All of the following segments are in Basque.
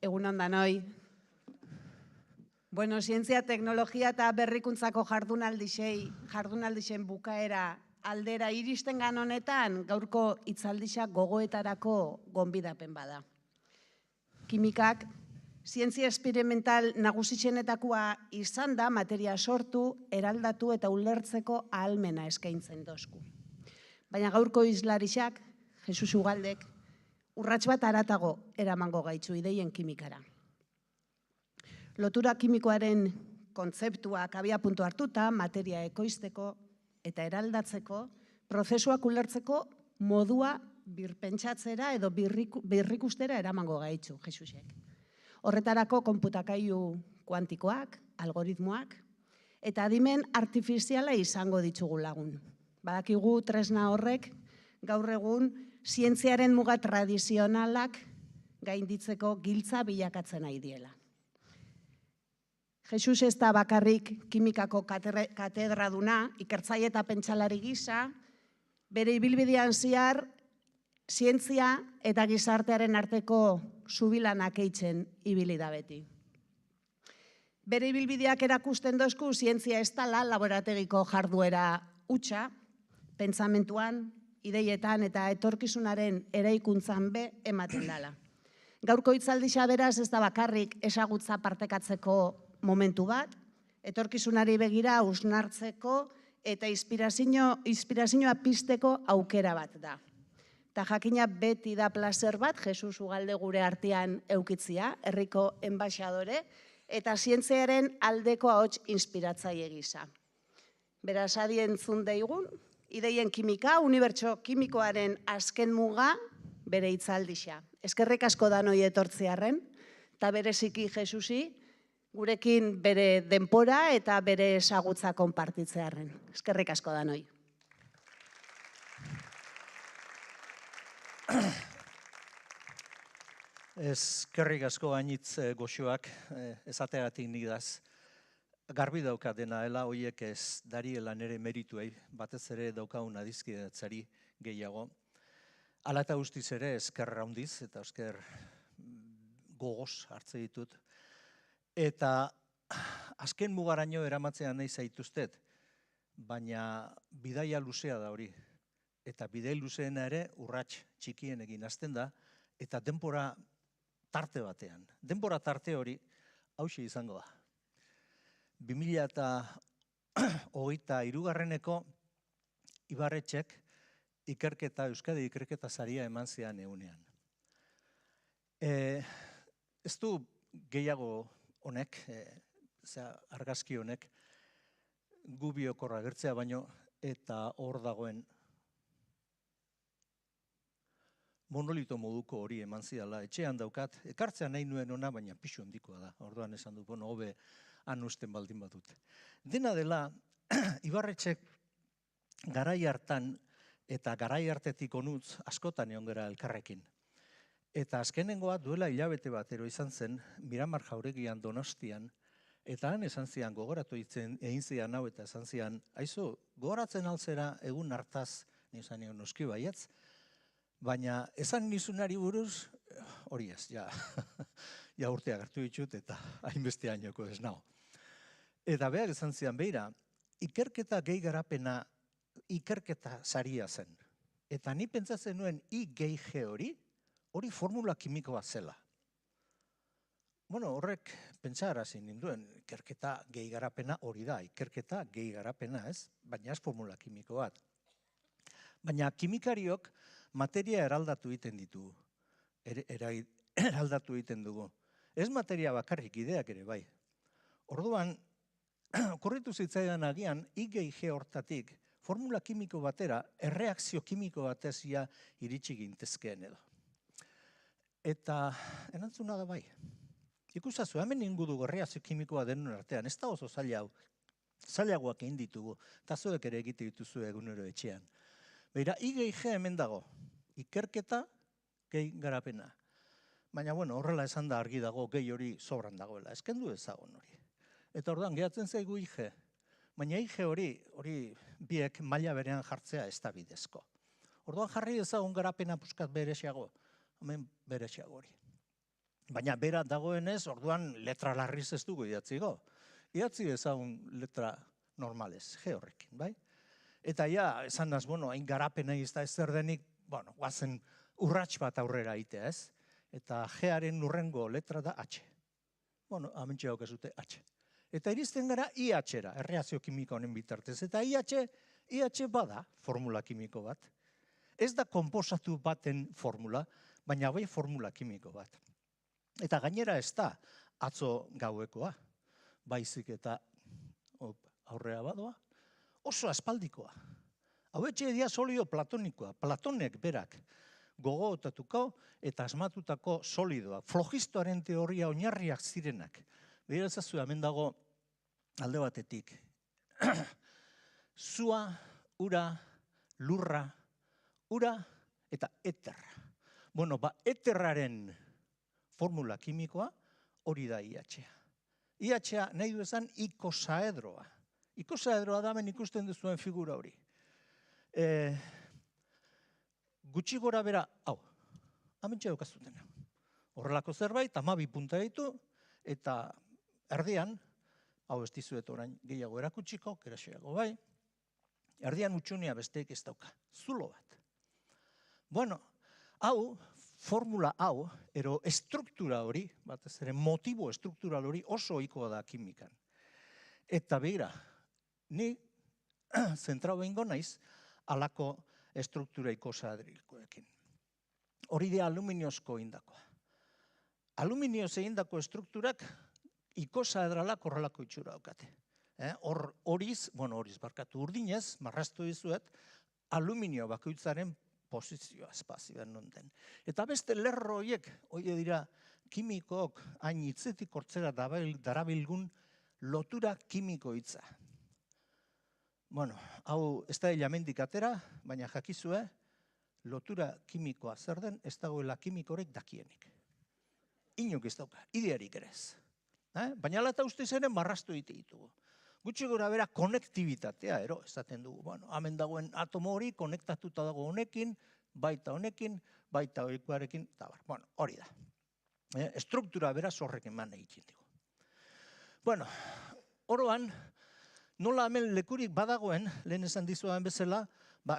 Egun on danoi. Bueno, zientzia, teknologia eta berrikuntzako jardunaldixen bukaera aldera iristen gan honetan, gaurko hitzaldixak gogoetarako gonbidapen bada. Kimikak, zientzia esperimental nagusitzenetakoa izan da materia sortu, eraldatu eta ulertzeko ahalmena eskaintzen dozku. Baina gaurko izlarixak, Jesus Ugaldek, urrats bat haratago eramango gaitzu ideien kimikara. Lotura kimikoaren kontzeptuak abiapuntu hartuta, materia ekoizteko eta eraldatzeko, prozesuak ulertzeko modua birpentsatzera edo birrikustera eramango gaitzu, Jesusek. Horretarako konputakailu kuantikoak, algoritmoak, eta adimen artifiziala izango ditugu lagun. Badakigu tresna horrek gaur egun zientziaren muga tradizionalak gainditzeko giltza bilakatzen nahi diela. Jesus ez da bakarrik kimikako katedraduna, ikertzaile eta pentsalari gisa, bere ibilbidean zehar zientzia eta gizartearen arteko zubilanak eitzen ibili da beti. Bere ibilbideak erakusten dozku zientzia ez dela laborategiko jarduera hutsa, pentsamentuan, ideietan eta etorkizunaren eraikuntzan be ematen dela. Gaurko hitzaldixa beraz ez da bakarrik ezagutza partekatzeko momentu bat, etorkizunari begira hausnartzeko eta inspirazioa pizteko aukera bat da. Ta jakina beti da plazer bat Jesus Ugalde gure artean eukitzia, herriko enbaxadore, eta zientziaren aldeko ahots inspiratzaile gisa. Beraz, adi entzun daigun, ideien kimika, unibertso kimikoaren azken muga, bere hitzaldixa. Eskerrik asko danoi etortzearren, eta bereziki Jesusi, gurekin bere denpora eta bere ezagutza konpartitzearren. Eskerrik asko danoi. Eskerrik asko gainitz goxoak, esateagatik nigaz. Garbi dauka dena, horiek ez dariela nere merituei, batez ere daukagun adizkidatzari gehiago. Hala eta guztiz ere, esker handiz eta esker gogoz hartze ditut. Eta azken mugaraino eramatzean nahi zaituztet, baina bidaia luzea da hori. Eta bidai luzeena ere urrats txikien egin hasten da, eta denbora tarte batean. Denbora tarte hori hauxe izango da. 2023 Ibarretxek Euskadi ikerketa saria eman zean egunean. Ez du gehiago honek, argazki honek, gu biokorra agertzea baino, eta hor dagoen monolito moduko hori eman zidala, etxean daukat, ekartzea nahi nuen ona, baina pixu handikoa da, orduan esan du, hobe anusten baldin badut. Dena dela, Ibarretxek garai hartan eta garai hartetik onutz askotan egon gara elkarrekin. Eta azkenengoa duela hilabete batero izan zen, Miramar Jauregian Donostian, eta han esan zian, gogoratu egin zian hau eta esan zian, aizu, gogoratzen altzera egun hartaz, nizan egon noski baietz, baina esan nizunari buruz, hori ez, ja urteak hartu ditut eta hainbeste hainoko ez nao. Eta behar esan zian, beira, ikerketa gehi garapena, ikerketa saria zen. Eta ni pentsatzen nuen I+G hori formula kimikoa zela. Horrek pentsarazi ninduen, ikerketa gehi garapena hori da, ikerketa gehi garapena ez, baina ez formula kimiko bat. Baina kimikariok materia eraldatu egiten ditugu, eraldatu egiten dugu. Ez materia bakarrik ideak ere bai. Orduan, okurritu zitzaidan agian, I+G hortatik, formula kimiko batera, erreakzio kimiko batezia iritsi gintezkeen edo. Eta erantzuna da bai. Ikusazu, hemen ingudu erreakzio kimikoa denun artean, ez da oso zailagoak egin ditugu, eta zuek ere egite dituzu egunero etxean. Beira, I+G hemen dago, ikerketa gehi garapena. Baina, horrela esan da argi dago, gehi hori sobran dagoela, eskendu ezagon hori. Eta orduan, gehatzen zaigu I+G. Baina I+G hori biek maila berean jartzea ez da bidezko. Orduan jarri ezagun garapena puskat beresiago, hemen beresiago hori. Baina bera dagoenez, orduan letra larriz ez dugu idatziko. Idatzi ezagun letra normalez, G horrekin, bai? Eta ja, esan naz, hain garapena ez da ezer denik, guazen urrats bat aurrera itea, ez? Eta G-aren urrengo letra da H. Hementxe daukezute H. Eta iristen gara IH-era, erreazio kimiko honen bitartez. Eta IH bada formula kimiko bat. Ez da konposatu baten formula, baina bai formula kimiko bat. Eta gainera ez da atzo gauekoa, baizik eta aurrea badoa, oso aspaldikoa. Hau etxe solido platonikoa, Platonek berak gogootatuko eta asmatutako solidoak, flogistoaren teoria oinarriak zirenak. Begira ezazu, hemen dago alde batetik. Zua, ura, lurra, ura eta eterra. Eterraren formula kimikoa hori da IH-a. IH-a nahi du esan ikosaedroa. Ikosaedroa da hemen ikusten duzuen figura hori. Gutxi gora bera, hau, hementxe daukazutena. Horrelako zerbait, 12 punta ditu, eta erdian, hau ez dizuet orain gehiago erakutsiko, keraxeago bai, erdian utxunea besteek ez dauka, zulo bat. Hau, formula hau, ero estruktura hori, batez ere motibo estruktural hori oso ohikoa da kimikan. Eta begira, ni zentrau behingo naiz, alako estruktura ikosaedrikoekin. Hori da aluminiozko indakoa. Aluminioz egindako estrukturak ikosaedralak horrelako itxura daukate. Horiz barkatu urdinez, marraztu dizuet, aluminio bakoitzaren posizioa espazioan non den. Eta beste lerro horiek, hori dira, kimikook hain hitzetik hortzera darabilgun lotura kimiko hitza. Hau ez da hilamendik atera, baina jakizue, lotura kimikoa zer den, ez dagoela kimikorik dakienik. Inok ez dauka, idearik ere ez. Baina lata ustez ere marraztu egite ditugu. Gutxi gora bera konektibitatea, esaten dugu. Hemen dagoen atomo hori konektatuta dago honekin, baita horikoarekin, eta hori da. Estruktura bera zorrek eman egiten dugu. Oroan, nola hemen lekurik badagoen, lehen esan dizudan bezala,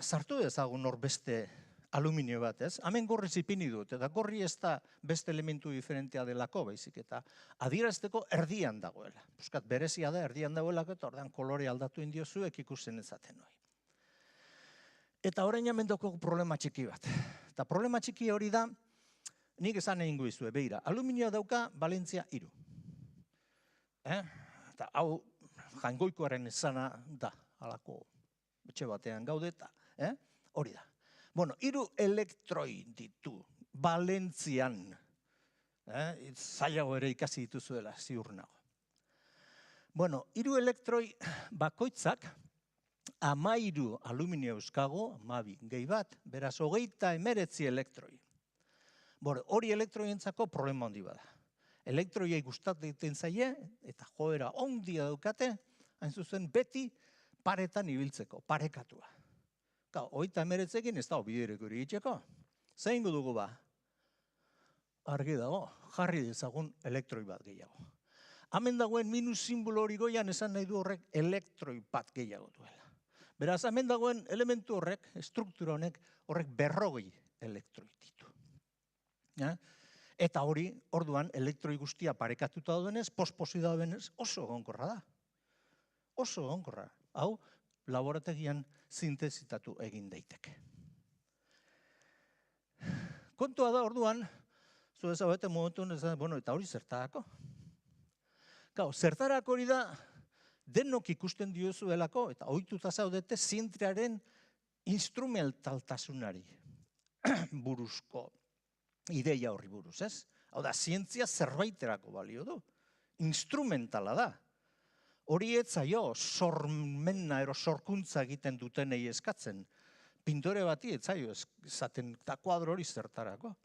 sartu dezagun hor beste aluminio bat, ez? Hemen gorri zipini dut, eta gorri ez da beste elementu diferentea delako, baizik, eta adierazteko erdian dagoela. Buskat, berezia da, erdian dagoelako, eta ordean kolore aldatu indiozuek ikusten ezaten hori. Eta orain hemen daukagu problema txiki bat. Eta problema txiki hori da, nik esan egin guizue, begira, aluminioa dauka balentzia 3. Eta hau, jaingoikoaren esana da, halako etxe batean gaudeta, hori da. 3 elektroi ditu, balentzian, zailago ere ikasi dituzuela, ziur nago. 3 elektroi bakoitzak, 13 aluminio euskago, 12 gehi bat, beraz 39 elektroi. Hori elektroientzako problema handi bada. Elektroiei gustatzen egiten zaie, eta joera ondia daukate, hain zuzen beti paretan ibiltzeko, parekatua. 39ekin ez da biderek hori itxeko. Zein dugu ba? Argi dago, jarri dezagun elektroi bat gehiago. Hemen dagoen minus simbolo hori goian esan nahi du horrek elektroi bat gehiago duela. Beraz, hemen dagoen elementu horrek, struktura honek, horrek 40 elektroi ditu. Eta hori, orduan, elektroi guztia parekatuta duenez, posposi daudenez, oso egonkorra da. Oso egonkorra. Hau, laborategian sintezitatu egin daiteke. Kontua da, orduan, zu ezabete momentu, eta hori zertarako. Zertarako hori da, denok ikusten diozuelako, eta ohituta zaudete zientziaren instrumentaltasunari buruzko ideia horri buruz, ez? Hau da, zientzia zerbaiterako balio du. Instrumentala da. Hori etzaio sormena sorkuntza egiten dutenei eskatzen. Pintore bati etzaio esaten eta kuadro hori zertarako.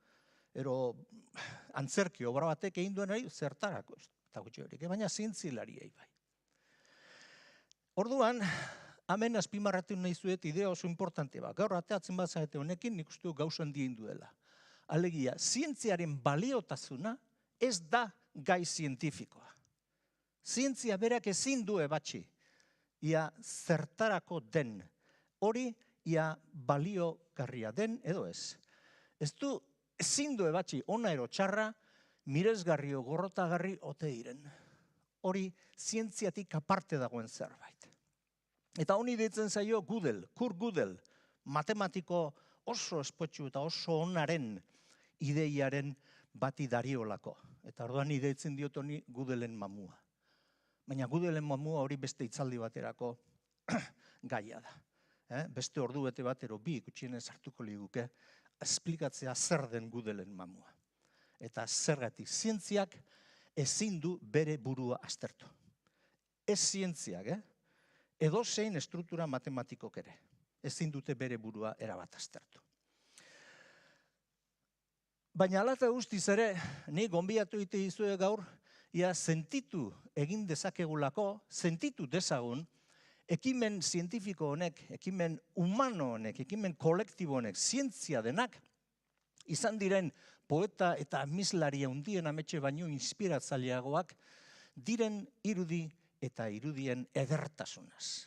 Antzerki obra batek egin duen hori zertarako. Eta gutxi horik, baina zientzilariei bai. Orduan, hemen azpimarratu nahi zuet idea oso importante bat. Gaur ateatzen bat zaite honekin nik uste gauza handien duela. Alegia, zientziaren baliotasuna ez da gai zientifikoa. Zientzia berak ezin du ebatzi, ia zertarako den, hori ia baliogarria den edo ez. Ezin du ebatzi ona ero txarra, miresgarrio gorrotagarri ote diren. Hori zientziatik aparte dagoen zerbait. Eta honi deitzen zaio Kurt Gödel, matematiko oso espotxu eta oso onaren ideiaren bati dariolako. Eta orduan ideitzen diot honi Gödelen mamua. Baina Gödelen mamua hori beste hitzaldi baterako gaia da. Beste ordu bete batero bi gutxienez hartuko liguke, esplikatzea zer den Gödelen mamua. Eta zergatik zientziak ezin du bere burua aztertu. Ez zientziak, edozein estruktura matematikok ere. Ezin dute bere burua erabat aztertu. Baina hala eta guztiz ere, ni gonbidatu egite dizue gaur, ia sentitu egin dezakegulako, sentitu dezagun, ekimen zientifiko honek, ekimen humano honek, ekimen kolektibo honek, zientzia denak, izan diren poeta eta mislari handien ametxe baino inspiratzaileagoak, diren irudi eta irudien edertasunaz.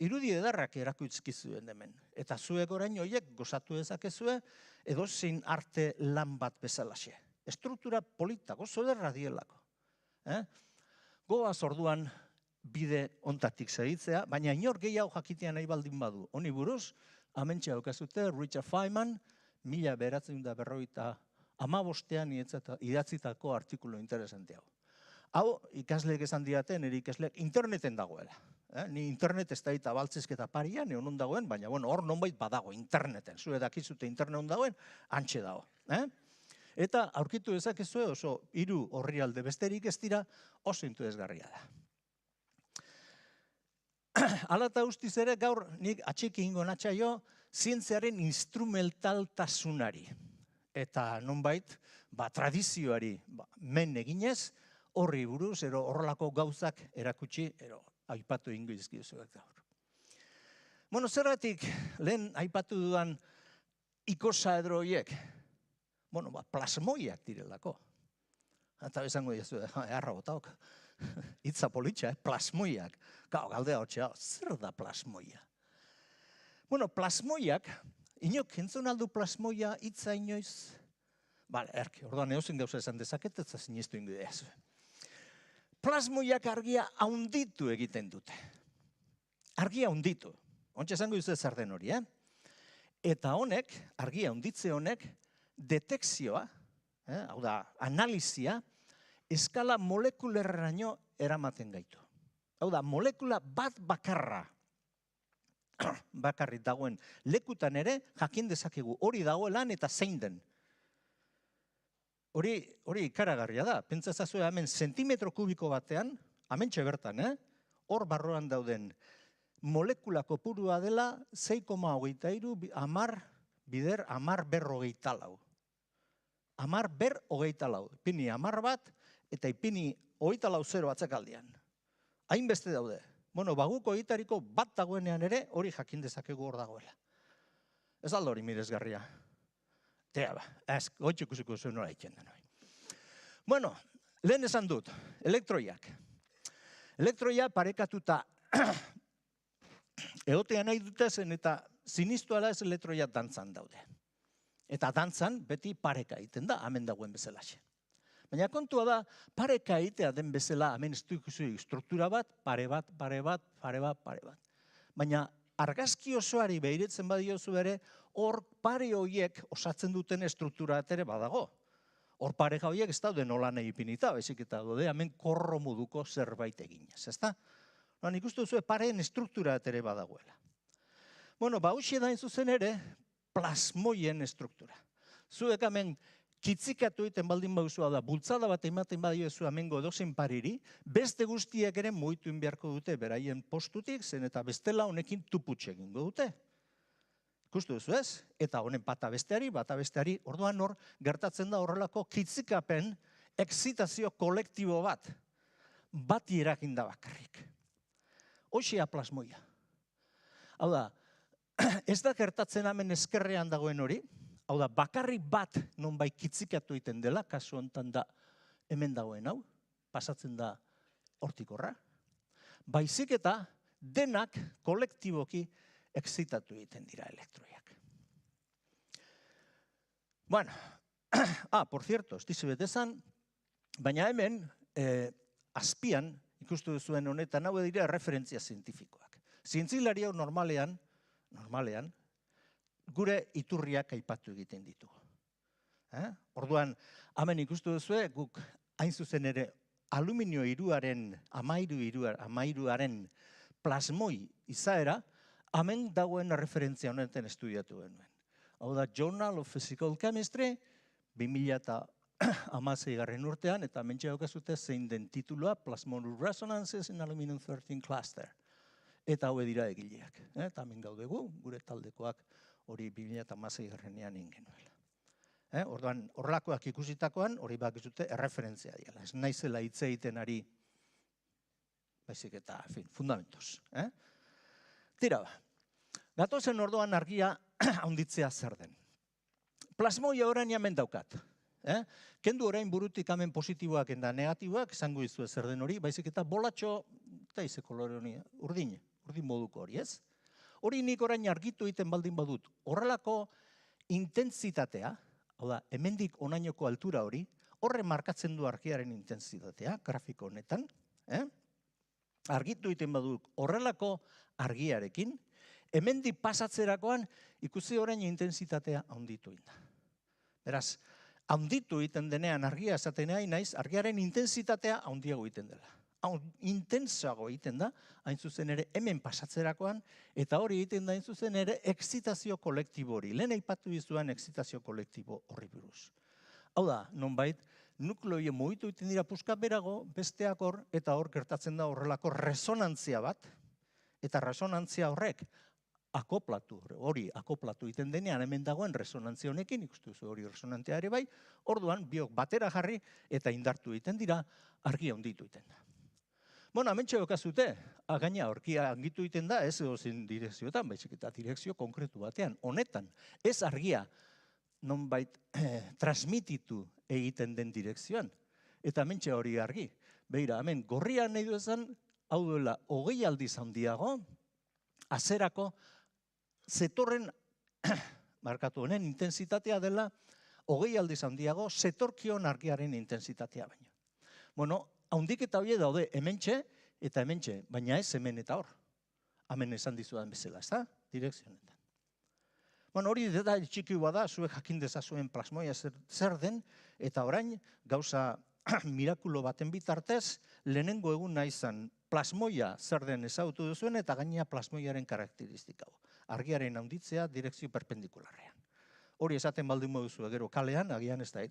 Irudi edarrak erakutzkizuen hemen. Eta zuek orain horiek gozatu dezakezue edozein arte lan bat bezalaxe. Estruktura polita, gozo ederra dielako. Goaz orduan bide ontatik segitzea, baina inor gehiago jakitea nahi baldin badu. Honi buruz, hementxe daukazute Richard Feynman, 1955 idatzitako artikulu interesante hau. Hau, ikasleek esan diaten, nire ikasleek interneten dagoela. Ni internet ez da eta baltzezketa parian, egon dagoen, baina hor nonbait badago interneten. Zue dakizute internet dagoen, antxe dago. Eta aurkitu dezakezue oso 3 orrialde besterik ez dira, oso interesgarria da. Hala eta guztiz ere, gaur nik atxiki ingo natxaio zientziaren instrumentaltasunari. Eta nonbait, tradizioari men eginez, horri buruz, horrelako gauzak erakutsi, aipatu ingo izkizuek gaur. Zergatik lehen aipatu dudan ikosaedroiek, plasmoiak direlako. Eta bezango diazu, erra botauk, hitza politxa, plasmoiak. Galdea hotxea, zer da plasmoia? Plasmoiak, inok entzun aldu plasmoia hitza inoiz? Orduan eozen gauza esan dezaket, ez zineztu ingo diazu. Plasmoiak argia haunditu egiten dute. Argia haunditu. Ontsa esango duzu zer den hori, Eta honek, argia haunditze honek, detekzioa, hau da, analizia, eskala molekulerraino eramaten gaitu. Hau da, molekula bat bakarra, bakarrik dagoen lekutan ere, jakin dezakegu hori dagoelan eta zein den. Hori ikaragarria da, pentsazazue hemen zentimetro kubiko batean, hementxe bertan, hor barroan dauden molekula kopurua dela 6,23 bider 10^4. 10^4. Ipini 10 bat eta ipini 24 atzakaldian. Hainbeste daude. Baguko egitariko bat dagoenean ere hori jakin dezakegu hor dagoela. Ez aldo hori miresgarria. Goitxukusiko zuen nola itzen den hori. Lehen esan dut, elektroiak. Elektroia parekatuta egotea nahi dutezen eta sinistuala ez elektroia dantzan daude. Eta dantzan beti pareka egiten da, hemen dagoen bezalaxe. Baina kontua da, pareka egitea den bezala, hemen ez duikuzu struktura bat, pare bat. Baina argazki osoari behiritzen badiozu ere, hor pare horiek osatzen duten struktura ere badago. Hor pareja horiek ez daude nola nahi ipinita, baizik eta daude hemen korro moduko zerbait eginez, ezta? Nik uste duzu pareen struktura ere badagoela. Hoxe da zuzen ere, plasmoien struktura. Zuek hemen kitzikatu egiten baldin bauzua da, bultzada bat ematen badiozu hemengo edozein pariri, beste guztiek ere mugitu beharko dute beraien postutik, zen eta bestela honekin tuputxe egingo dute. Ikustu duzu ez? Eta honen bata besteari, orduan hor gertatzen da horrelako kitzikapen, excitazio kolektibo bat, bati eraginda bakarrik. Hoxea plasmoia. Hau da, ez da gertatzen hemen eskerrean dagoen hori, Hau da, bakarrik bat nonbait kitzikatu egiten dela, kasu honetan da hemen dagoen hau, pasatzen da hortik horra. Baizik eta denak kolektiboki exitatu egiten dira elektroiak. Bueno, por cierto, ez dizu betezan, baina hemen, azpian, ikustu duzuen honetan, hau dira referentzia zientifikoak. Zientzilari hau normalean, gure iturriak aipatu egiten ditugu. Orduan, hemen ikustu duzue, guk hain zuzen ere aluminio hiruaren, amairuaren plasmoi izaera, hemen dagoen referentzia honetan estudiatu genuen. Hau da, Journal of Physical Chemistry, 2016 urtean, eta mentxe daukazute zein den titulua, Plasmon Resonances in Aluminum 13 Cluster. Eta hau dira egileak. Eta hemen gaudegu, gure taldekoak hori 2016 ingenuela. Orduan, horrelakoak ikusitakoan, hori bakizute erreferentzia diala. Ez naizela hitz egiten ari, baizik eta, fundamentos. Tira ba, gatozen orduan argia handitzea zer den. Plasmoia orain hemen daukat. Kendu orain burutik hemen positiboak eta negatiboak, esango izu zer den hori, baizik eta bolatxo, eta ize kolore hori, urdin moduko hori, ez? Hori nik orain argitu egiten baldin badut. Horrelako intentsitatea, hau da, hemendik onainoko altura hori, horre markatzen du argiaren intentsitatea, grafiko honetan, argitu egiten badut horrelako argiarekin, hemendik pasatzerakoan ikusi orain intentsitatea handitu egin da. Beraz, handitu egiten denean argia esaten nahi naiz, argiaren intentsitatea handiago egiten dela. Intensago egiten da, hain zuzen ere hemen pasatzerakoan, eta hori egiten da hain zuzen ere excitazio kolektibo hori. Lehen aipatu dizuan excitazio kolektibo horri buruz. Hau da, nonbait, nukleoie mugitu egiten dira puska berago, besteak hor, eta hor gertatzen da horrelako resonantzia bat, eta resonantzia horrek akoplatu egiten denean hemen dagoen resonantzia honekin, ikustu zu hori resonantzia ere bai, orduan biok batera jarri eta indartu egiten dira, argia handitu egiten da. Bueno, hemen txegokazute, gaina aurkia handitu egiten da, ez ezin direkzioetan, baizik eta direkzio konkretu batean. Honetan, ez argia nonbait transmititu egiten den direkzioan. Eta hemen hori argi. Beira, hemen gorria nahi du esan, hau duela 20 aldiz handiago, azerako zetorren, markatu honen, intensitatea dela 20 aldiz handiago, zetorkion argiaren intensitatea baino. Bueno, haundiketa hori daude hementxe eta hementxe, baina ez hemen eta hor. Hemen esan dizudan bezala, ez da? Direkzionetan. Bueno, hori da txiki bada, zuek jakin dezazuen plasmoia zer den, eta orain gauza mirakulo baten bitartez, lehenengo egun izan plasmoia zer den ezagutu duzuen, eta gaina plasmoiaren karakteristika hau. Argiaren handitzea direkzio perpendikularrean. Hori esaten baldin moduzu gero kalean, agian ez da,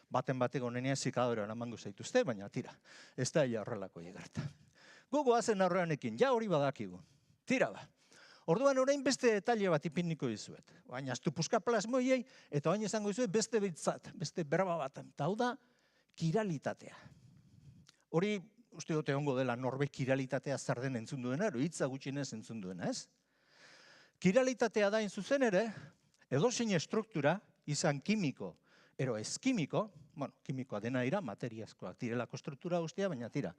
baten bateko nenea zikadorean amango zaituzte, baina tira, ez da horrelako egarta. Gugu hazen aurreanekin, ja hori badakigu. Tira ba. Orduan orain beste detalle bat ipiniko dizuet. Baina aztu puska plasmoiei, eta baina izango dizuet beste bitzat, beste berba bat. Eta hau da, kiralitatea. Hori, uste dute ongo dela norbek kiralitatea zer den entzun duena, hitza gutxinez entzun duena, ez? Kiralitatea da zuzen ere, edozein struktura, izan kimiko, ero ez kimiko, bueno, kimikoa dena dira, materiazkoak direlako struktura guztia, baina tira.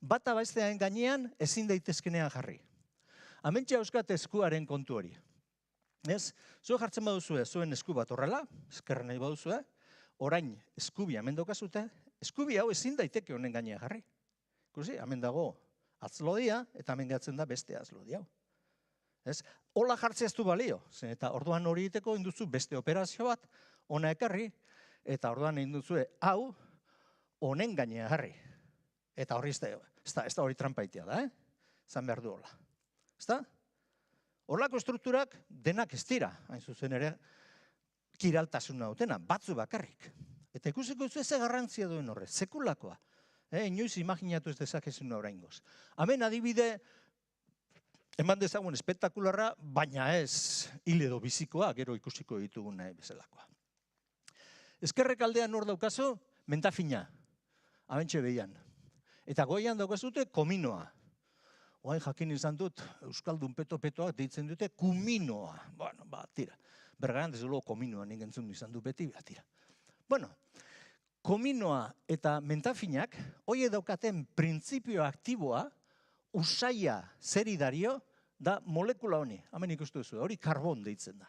Bata baiztean gainean ezin daitezkenean jarri. Hementxe euskat eskuaren kontu hori. Ez? Zue jartzen baduzue, zuen esku bat horrela, eskerren nahi baduzue, orain eskubia hemen daukazute, eskubi hau ezin daiteke honen gainean jarri. Ikusi, hemen dago atzlodia, eta hemen gatzen da beste atzlodia hau. Ez? Hola jartzea ez du balio, zen eta orduan hori egiteko induzu beste operazio bat, ona ekarri, eta orduan induzue hau honen gainean jarri. Eta hori ez da hori trampaitea da, zan behar du hola. Ez da? Horlako strukturak denak ez dira, hain zuzen ere, kiraltasuna dutena, batzu bakarrik. Eta ikusiko ez garrantzia duen horre, sekulakoa. Inoiz imaginatu ez dezakezun oraingoz. Hemen adibide, eman dezagun espektakularra, baina ez hil edo bizikoa, gero ikusiko ditugun nahi bezalakoa. Ezkerrek aldean hor daukazu, mentafina, abentxe behian. Eta goian daukazute kominoa. Oain jakin izan dut, Euskaldun peto-petoak deitzen dute kuminoa. Bueno, tira. Bergaran, desde luego, kominoa nik entzun izan du beti, batira. Bueno, kominoa eta mentafinak, hoi daukaten printzipio aktiboa, usaia zeri dario, da molekula honi. Hemen ikustu duzu, hori karbon deitzen da.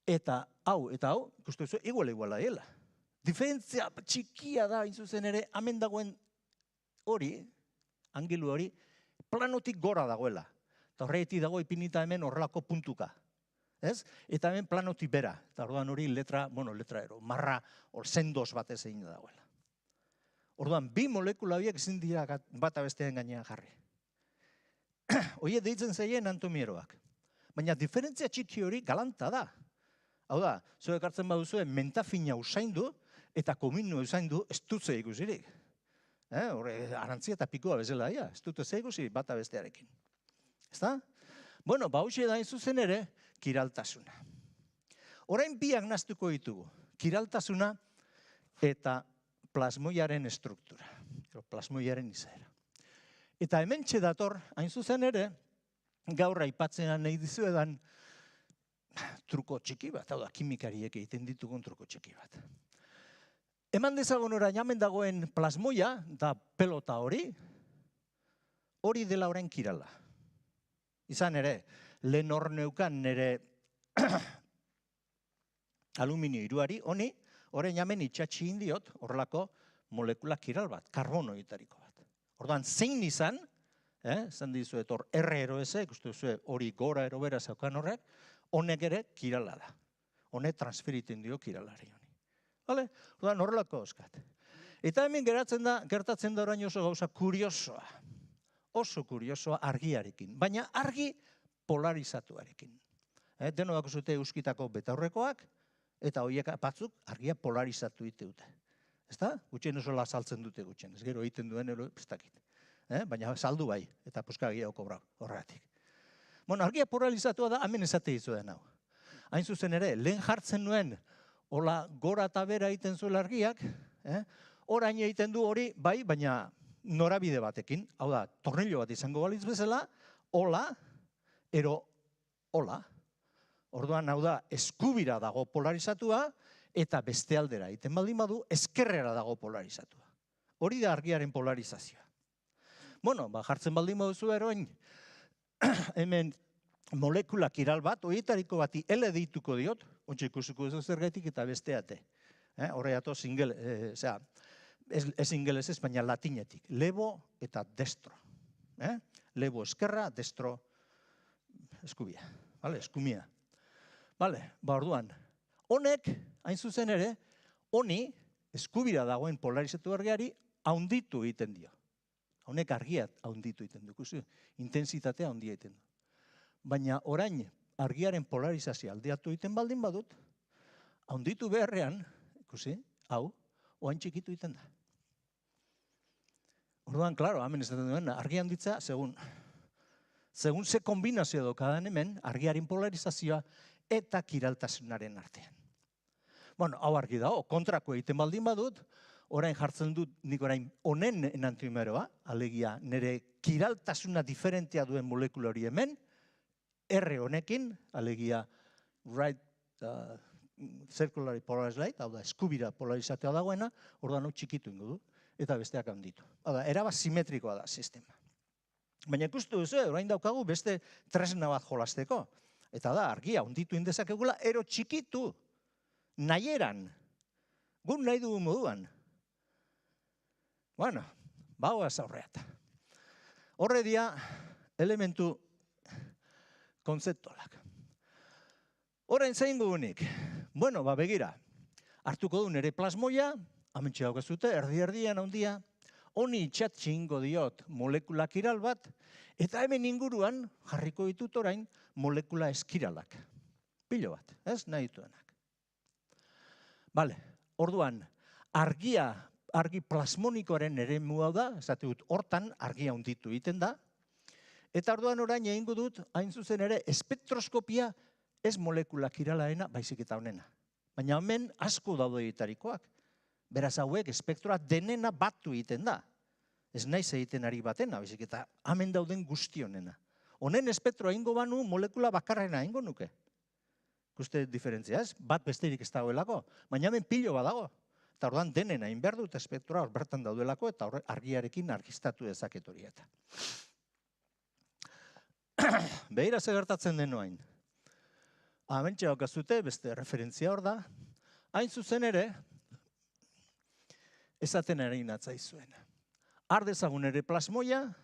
Eta hau, ikustu duzu, iguala dela. Diferentzia txikia da, zuzen ere, hemen dagoen hori, angelu hori, planotik gora dagoela. Eta horretik dago ipinita hemen horrelako puntuka. Eta hemen planotik bera. Eta orduan hori letra ero, marra, sendos batez egin dagoela. Orduan, bi molekula horiek ezin dira bata bestean gainean jarri. Oie deitzen zaien antomieroak. Baina diferentzia txiki hori galanta da. Hau da, zuek hartzen baduzuen mentafina usaindu eta komino usaindu ez dut ze ikusirik. Arantzia eta pikua bezala, ez dut ze ikusi bata bestearekin. Ezta? Bueno, hauxe da zuzen ere, kiraltasuna. Orain biak naztuko ditugu. Kiraltasuna eta plasmoiaren struktura. Plasmoiaren izaera. Eta hemen dator, hain zuzen ere, gaur aipatzen nahi dizuedan truko txiki bat, hau da, kimikariek egiten ditugun truko txiki bat. Eman dezagun orain hemen dagoen plasmoia, da pelota hori dela orain kirala. Izan ere, lehen hor neukan nire aluminio iruari, honi, orain hemen itxatxi indiot, horrelako molekula kiral bat, karbonoitariko bat. Orduan, zein izan, zan dizuet hor RRS, ikustu duzu hori gora erobera zaukan horrek, honek ere kirala da. Honek transferiten dio kiralari honi. Vale? Orduan, horrelako oskat. Eta hemen gertatzen da orain oso gauza kuriosoa. Oso kuriosoa argiarekin, baina argi polarizatuarekin. Deno bako zute euskitako betaurrekoak, eta horiek batzuk argia polarizatu dute. Ezta? Gutxien oso saltzen dute gutxien, ez gero egiten duen ero prestakit. Baina saldu bai, eta puskagia okobra horregatik. Bueno, argia polarizatua da, hemen esate dizuen hau. Hain zuzen ere, lehen jartzen nuen, hola gora eta bera egiten zuen argiak, orain egiten du hori, bai, baina norabide batekin, hau da, tornillo bat izango balitz bezala, hola, ero hola. Orduan, hau da, eskubira dago polarizatua, eta beste aldera egiten baldin badu, eskerrera dago polarizatua. Hori da argiaren polarizazioa. Bueno, jartzen baldin baduzu eroin, hemen molekula kiral bat, horietariko bati L deituko diot, ontsa ikusuko duzu zergaitik eta besteate. Horreato ez ingelesez, baina latinetik. Lebo eta destro. Lebo eskerra, destro eskubia. Eskumia. Orduan, honek, hain zuzen ere, honi eskubira dagoen polarizatu argiari haunditu egiten dio. Honek argiat haunditu egiten du. Intensitatea haundia egiten du. Baina orain argiaren polarizazio aldeatu egiten baldin badut, haunditu beharrean, ikusi, hau, oain txikitu egiten da. Orduan, klaro, hemen ez duen, argi handitza, segun ze kombinazio daukadan hemen, argiaren polarizazioa eta kiraltasunaren artean. Bueno, hau argi dago, kontrako egiten baldin badut, orain jartzen dut nik orain honen enantiomeroa, alegia nire kiraltasuna diferentea duen molekula hori hemen, R honekin, alegia right circular polarized light, hau da, eskubira polarizatea dagoena, orduan hau txikitu ingo du, eta besteak handitu. Hau da, erabaz simetrikoa da sistema. Baina ikustu duzu, orain daukagu beste tresna bat jolasteko. Eta da, argia handitu indezakegula, ero txikitu, nahieran, gun nahi dugu moduan. Bueno, bagoaz aurreat. Horre dia, elementu konzeptualak. Orain zein gugunik? Bueno, begira, hartuko du nire plasmoia, amentxe daukazute, erdi-erdian handia, honi itxatxi ingo diot molekula kiral bat, eta hemen inguruan jarriko ditut orain molekula eskiralak. Pilo bat, ez nahi dituenak. Bale, orduan, argi plasmonikoaren ere mua da, esate dut, hortan argia handitu egiten da, eta orduan orain egingo dut, hain zuzen ere, espektroskopia ez molekula kiralaena, baizik eta honena. Baina hemen asko daude ditarikoak. Beraz hauek espektroa denena batu egiten da. Ez naiz egiten ari batena, baizik eta hemen dauden guzti honena. Honen espektroa ingo banu molekula bakarrena ingo nuke. Ikuste diferentzia, ez? Bat besterik ez dagoelako, baina hemen pilo bat dago. Eta orduan denen hain behar dut espektroa hor bertan daudelako eta argiarekin argiztatu dezaket hori eta. Behira ze gertatzen den noain. Hementxe daukazute, beste referentzia hor da. Hain zuzen ere, esaten ere natzaizuen. Har dezagun ere plasmoia,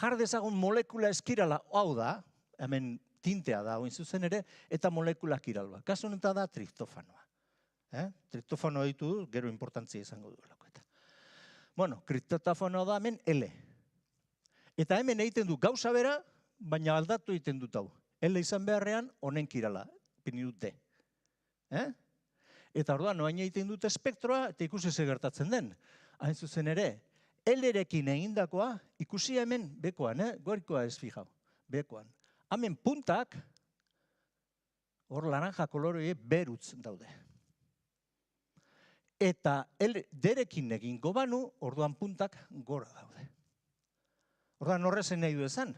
jar dezagun molekula eskirala, hau da, hemen tintea da, hain zuzen ere, eta molekula kiralba. Kasu honetan da triptofanoa. Triptofanoa ditu du, gero importantzia izango duelako. Bueno, triptofanoa da hemen L. Eta hemen egiten du gauza bera, baina aldatu egiten dut hau. L izan beharrean, honen kirala, pini dut D. Eta orduan, noain egiten dut espektroa, eta ikusi ze gertatzen den. Hain zuzen ere, L-erekin egindakoa, ikusi hemen bekoan, gorikoa ez fijau, bekoan. Hemen puntak, hor laranja koloroi berutz daude. Eta derekin egingo banu, orduan puntak gora daude. Orduan horrezen nahi du esan.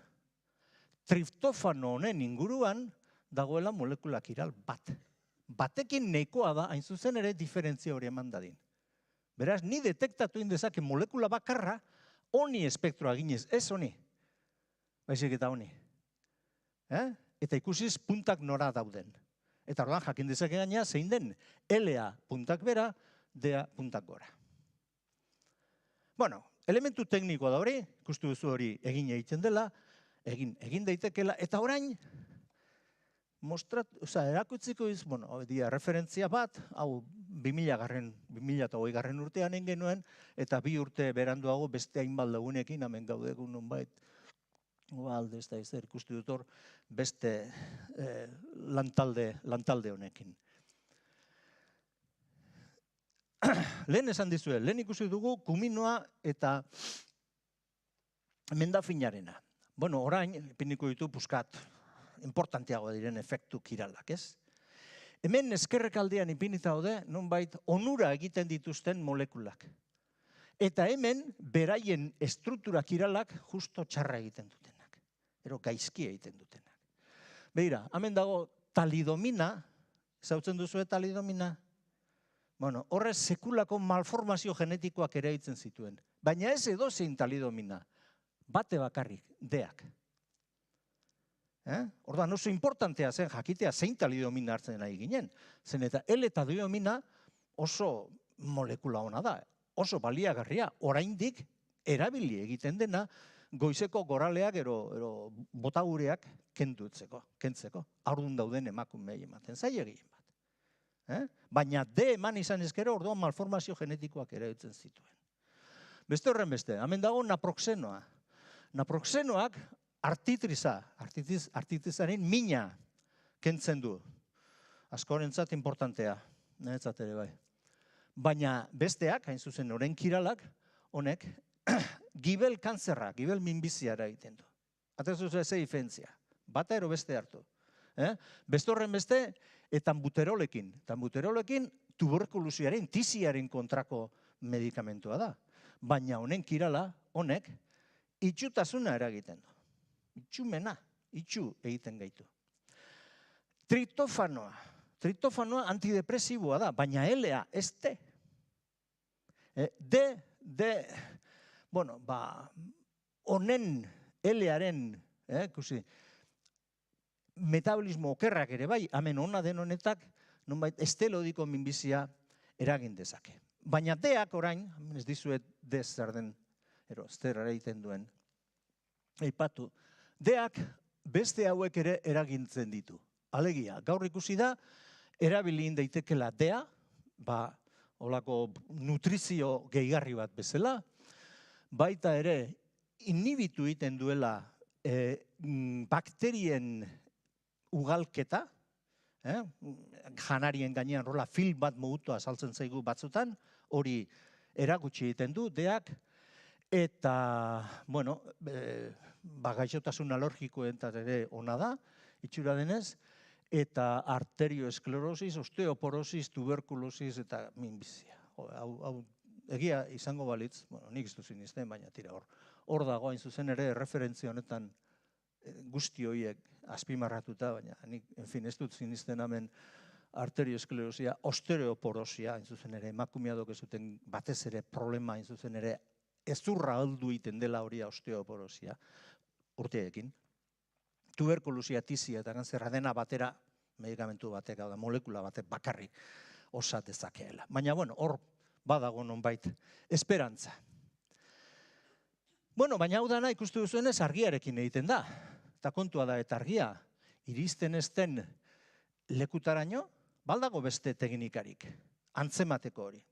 Triptofano honen inguruan dagoela molekula kiral bat. Batekin nahikoa da, hain zuzen ere, diferentzia hori eman dadin. Beraz, ni detektatu indezake molekula bakarra, honi espektroa ginez, ez honi. Baizik eta honi. Eta ikusiz puntak nora dauden. Eta orduan jakin dezake gaina zein den L-a puntak bera, D-a puntak gora. Bueno, elementu teknikoa da hori, ikustu duzu hori egin egiten dela, egin daitekela, eta orain, erakutziko iz, referentzia bat, hau 2020 urtean egin genuen, eta 2 urte beranduago beste hainbat lagunekin, hemen gaudegun nonbait, alde ez da ezer ikustu dut hor, beste lantalde honekin. Lehen esan dizue, lehen ikusi dugu kuminoa eta mendafinarena. Bueno, orain, ipiniko ditu puskat, importanteago diren efektu kiralak, ez? Hemen eskerrekaldean ipinita daude, nonbait, onura egiten dituzten molekulak. Eta hemen, beraien estruktura kiralak justo txarra egiten dutenak. Ero gaizki egiten dutenak. Begira, hemen dago talidomina, zautzen duzu talidomina? Bueno, horrez sekulako malformazio genetikoak ere egiten zituen. Baina ez edozein talidomina, bate bakarrik, D-ak. Orduan oso importantea zen jakitea zein talidomina hartzen nahi ginen. Zen eta L-talidomina oso molekula ona da, oso baliagarria, oraindik erabili egiten dena goizeko goraleak ero botagureak kentzeko. Haurdun dauden emakumei ematen zaie gehien bat. Baina D eman izan ezkero orduan malformazio genetikoak ere egiten zituen. Beste horren beste, hemen dago naproxenoa. Naproxenoak artitrizaren mina kentzen du. Askorentzat importantea, niretzat ere bai. Baina besteak, hain zuzen oren kiralak, honek, gibel kanzerra, gibel minbiziara egiten du. Atezu ze diferentzia, bata ero beste hartu. Beste horren beste, etanbuterolekin. Etanbuterolekin tuberkulosiaren, tiziaren kontrako medikamentua da. Baina honen kirala, honek, itxutasuna eragiten du. Itxu egiten gaitu. Triptofanoa. Triptofanoa antidepresiboa da, baina L-a ez D. Honen L-aren, metabolismo okerrak ere bai, hemen ona den honetak, nonbait estelodiko minbizia eragin dezake. Baina D-ak orain, ez dizuet D zer den, zer egiten duen, aipatu, D-ak beste hauek ere eragintzen ditu. Alegia, gaur ikusi da, erabilin daitekela D-a, holako nutrizio gehigarri bat bezala, baita ere inhibitu egiten duela bakterien ugalketa, janarien gainean rola film bat mugutua saltzen zaigu batzutan, hori erakutsi egiten du, D-ak, eta, gaixotasun alergikoentzat ere ona da, itxura denez, eta arterioesklerosis, osteoporosis, tuberkulosis eta minbizia. Egia izango balitz, nik ez duzin izten, baina tira hor dago hain zuzen ere referentzia honetan guzti horiek azpimarratuta, baina nik, ez dut sinisten hemen arterioesklerosia, osteoporosia, hain zuzen ere, emakumeadok ez zuten batez ere problema, hain zuzen ere, ezurra aldu iten dela hori osteoporosia, urteekin. Tuberkulusia, tizia eta kanzerra dena batera, medikamentu batek, da molekula batek bakarrik osa dezakeela. Baina, bueno, hor badago nonbait esperantza. Bueno, baina hau dana ikustu duzuenez argiarekin egiten da. Eta kontua da, eta argia iristen ez den lekutaraino, baldago beste teknikarik, antzemateko hori.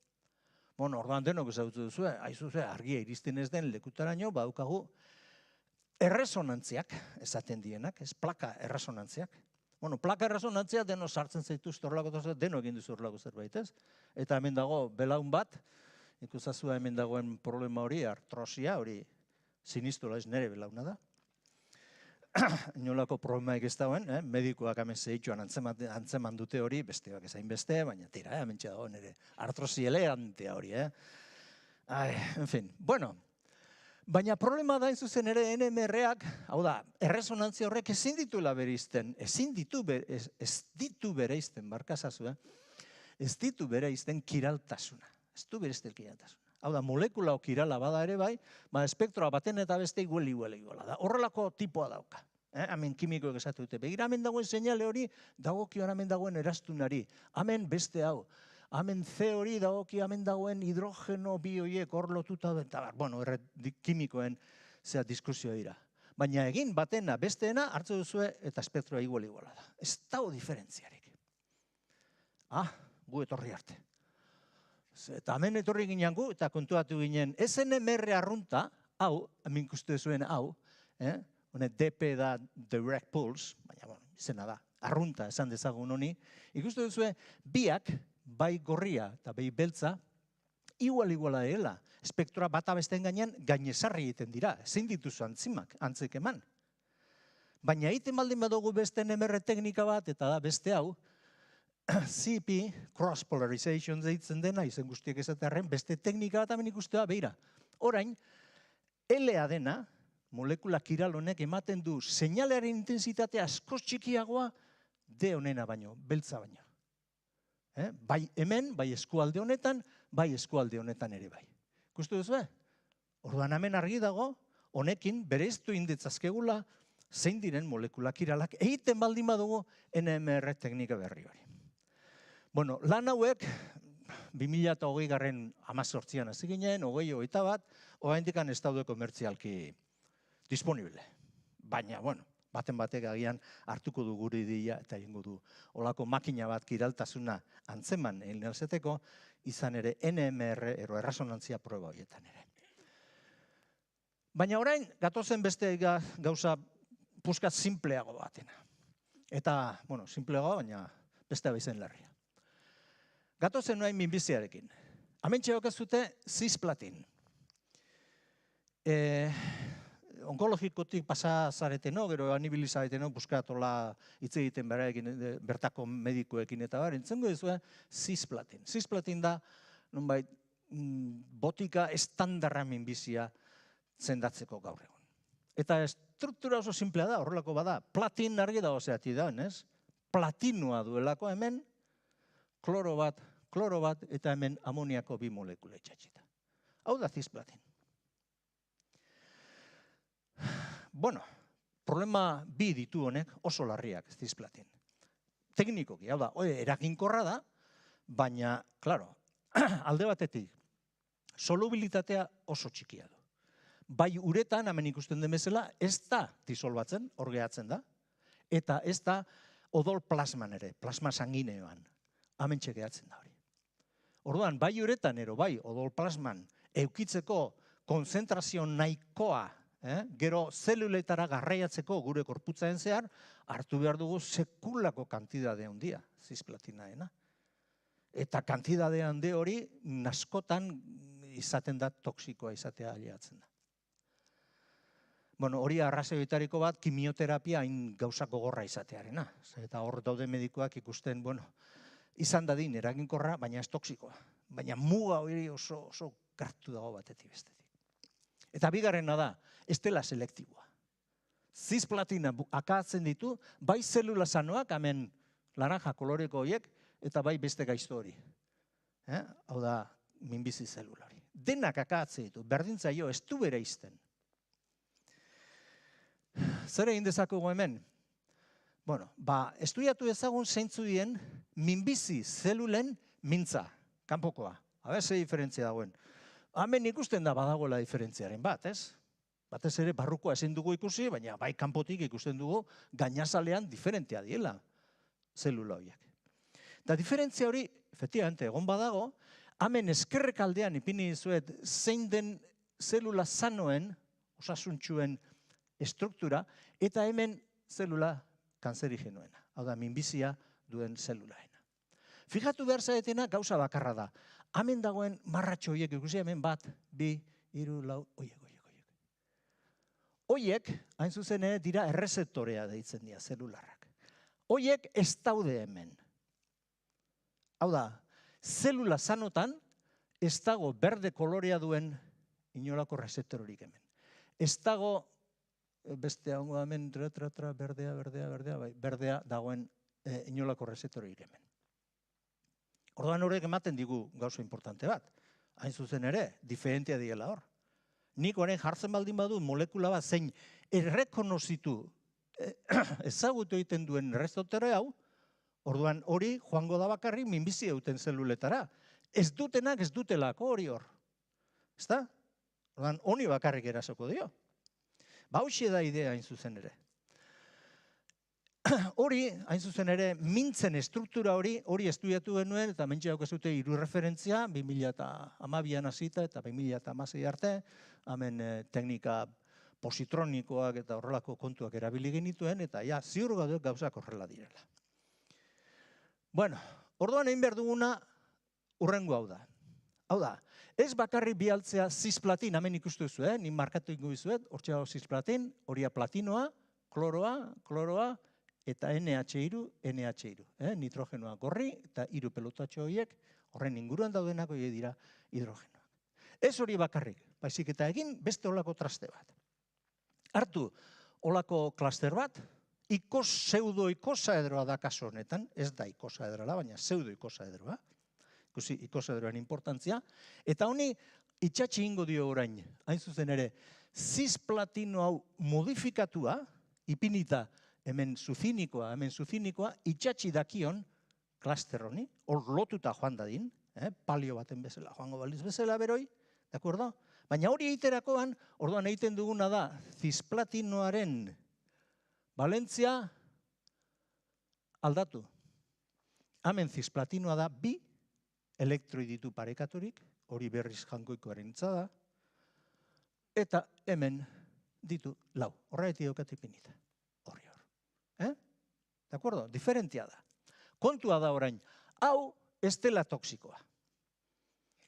Bueno, orduan denok ezagutu duzu, argia iristen ez den lekutaraino, badaukagu erresonantziak, esaten dienak, ez plaka erresonantziak. Bueno, plaka erresonantzia deno sartzen zaituzte horrelako, deno egin duzu horrelako zerbait, ez? Eta hemen dago belaun bat, ikusazua hemen dagoen problema hori, artrosia hori, sinistula ez nere belauna da. Inolako problemaik ez dagoen, medikoak hemen zehitxuan antzeman dute hori, besteak ezain beste, baina tira, hemen dago nere artrosi elegantea hori, en fin, bueno, baina problema da zuzen ere NMR-ak, hau da, erresonantzia horrek ezin dituela bereizten, ez ditu bereizten, barkazazu, ez ditu bereizten kiraltasuna, ez du bereizten kiraltasuna. Hau da, molekula kirala bada ere bai, espektroa baten eta beste igueli da. Horrelako tipoa dauka. Hemen kimikoek esatu dute. Begira, hemen dagoen seinale hori, dagokion hemen dagoen erastunari. Hemen beste hau. Hemen C hori dagoki hemen dagoen hidrogeno bi horiek hor lotuta. Bueno, kimikoen zea diskusio dira. Baina egin batena, besteena, hartze duzue eta espektroa iguala da. Ez dago diferentziarik. Gu etorri arte. Eta hemen etorri ginen gu, eta kontuatu ginen, SNMR arrunta, hau, hemen ikuste zuen hau, DP da direct pulse, baina izena da, arrunta esan dezagun honi, ikuste duzue, biak, bai gorria eta bai beltza, iguala dela, espektroa bata besteen gainean gainezarri egiten dira, zein dituzu antzimak, antzek eman. Baina egiten baldin badugu beste NMR teknika bat, eta da beste hau, CP, cross polarization deitzen dena, izen guztiek esatearen, beste teknika bat hemen ikustea, beira. Orain, LA dena, molekula kiral honek ematen du seinalearen intensitatea askoz txikiagoa D honena baino, beltza baino. Bai hemen, bai eskualde honetan, bai eskualde honetan ere bai. Ikustu duzu, orduan hemen argi dago, honekin bereiztu indetzazkegula zein diren molekula kiralak egiten baldin badugu NMR teknika berri hori. Bueno, lan hauek, 2008 18an hasi ginen, 2021, oraindik ez daude komertzialki disponible. Baina, bueno, baten batek agian hartuko du gure ideia eta egingo du olako makina bat kiraltasuna antzeman egin alzeteko, izan ere NMR ero erresonantzia proba horietan ere. Baina orain, gatozen beste gauza puskat simpleago batena. Eta, bueno, simpleago, baina beste abizen larria. Gatozen noain minbiziarekin. Hementxe daukazute cisplatin. Onkologikotik pasa zareteno, gero anibili zareteno, buskatola hitz egiten bertako medikoekin eta bar, entzengo dizue cisplatin. Cisplatin da, nonbait, botika estandarra minbizia zendatzeko gaur egun. Eta struktura oso simplea da, horrelako bada, platin argi dago zeati da, ez? Platinua duelako hemen, kloro bat, eta hemen amoniako bi molekula itxatxita. Hau da cisplatin. Bueno, problema bi ditu honek oso larriak cisplatin. Teknikoki, hau da, eraginkorra da, baina, klaro, alde batetik, solubilitatea oso txikia du. Bai uretan, hemen ikusten den bezala, ez da disolbatzen, hor gehatzen da, eta ez da odol plasman ere, plasma sangineoan, hemen txegeatzen da hori. Orduan, bai uretan ero, bai odol plasman eukitzeko konzentrazio nahikoa, gero zeluletara garraiatzeko gure korputzaen zehar, hartu behar dugu sekulako kantidade handia, cisplatina. Eta kantidade handi hori, naskotan izaten da toksikoa izatea aliatzen da. Bueno, hori arrazoietariko bat, kimioterapia hain gauzako gorra izatearena. Eta hor daude medikoak ikusten, bueno, izan dadin eraginkorra, baina ez toksikoa. Baina muga hori oso gartu dago batetik bestetik. Eta bigarrena da, ez dela selektiboa. Zisplatina akatzen ditu, bai zelula sanoak, hemen laranja koloreko horiek, eta bai beste gaizto hori. Hau da, minbizi zelula hori. Denak akatzen ditu, berdintzaio, ez du bere izten. Zer egin dezakegu hemen? Bueno, estudiatu ezagun zeintzu dien minbizi zelulen mintza, kanpokoa. Habe, ze diferentzia dagoen. Hemen ikusten da badagoela diferentziaren bat, ez? Batez ere barrukoa ezin dugu ikusi, baina bai kanpotik ikusten dugu gainazalean diferentea diela zelula horiek. Eta diferentzia hori, efectivamente, egon badago, hemen eskerrek aldean ipini dizuet zein den zelula sanoen, osasuntxuen estruktura, eta hemen zelula kanzerigenoena, hau da, minbizia duen zelulaena. Fijatu behar zaetena gauza bakarra da. Hemen dagoen marratxo horiek ikusi, hemen bat, 2, 3, 4, horiek. Horiek, hain zuzen dira errezeptorea deitzen dira zelularrak. Horiek ez daude hemen. Hau da, zelula sanotan ez dago berde kolorea duen inolako rezeptororik hemen. Ez dago beste hango hemen, berdea dagoen inolako rezeptorik hemen. Orduan horrek ematen digu gauza importante bat. Hain zuzen ere, diferentea diela hor. Nik orain jartzen baldin badu molekula bat zein errekonozitu ezagutu egiten duen rezeptore hau, orduan hori joango da bakarrik minbizi euten zeluletara. Ez dutenak ez dutelako hori hor. Ezta? Orduan honi bakarrik erasoko dio. Hauxe da idea hain zuzen ere. Hori, hain zuzen ere, mintzen estruktura hori estudiatu genuen, eta mentxe daukezute 3 referentzia, 2012an hasita eta 2016 arte, hemen teknika positronikoak eta horrelako kontuak erabili genituen, eta ja, ziur gaude gauzak horrela direla. Bueno, orduan egin behar duguna urrengo hau da. Hau da, ez bakarrik bialtzea zisplatin, hemen ikustu duzu, nik markatu ingo bizuet, hortxe dago zisplatin, horia platinoa, kloroa, eta NH3, nitrogenoa gorri, eta 3 pelotatxo horiek, horren inguruan daudenak horiek dira hidrogenoak. Ez hori bakarrik, baizik eta egin beste olako traste bat. Hartu, olako klaster bat, pseudo-ikosaedroa da kaso honetan, ez da ikosaedroa, baina pseudo-ikosaedroa, ikusi ikosaedroan importantzia, eta honi itxatxi ingo dio orain, hain zuzen ere, zisplatino hau modifikatua, ipinita, hemen suzinikoa, itxatxi dakion klaster honi, hor lotuta joan dadin, palio baten bezala, joango baliz bezala beroi, de acuerdo? Baina hori egiterakoan, orduan egiten duguna da, zisplatinoaren valentzia aldatu. Hemen zisplatinoa da 2 elektroi ditu parekaturik, hori berriz jangoikoaren itza da, eta hemen ditu 4, horretik daukat ipinita. De acuerdo? Diferentia da. Kontua da orain, hau ez dela toksikoa.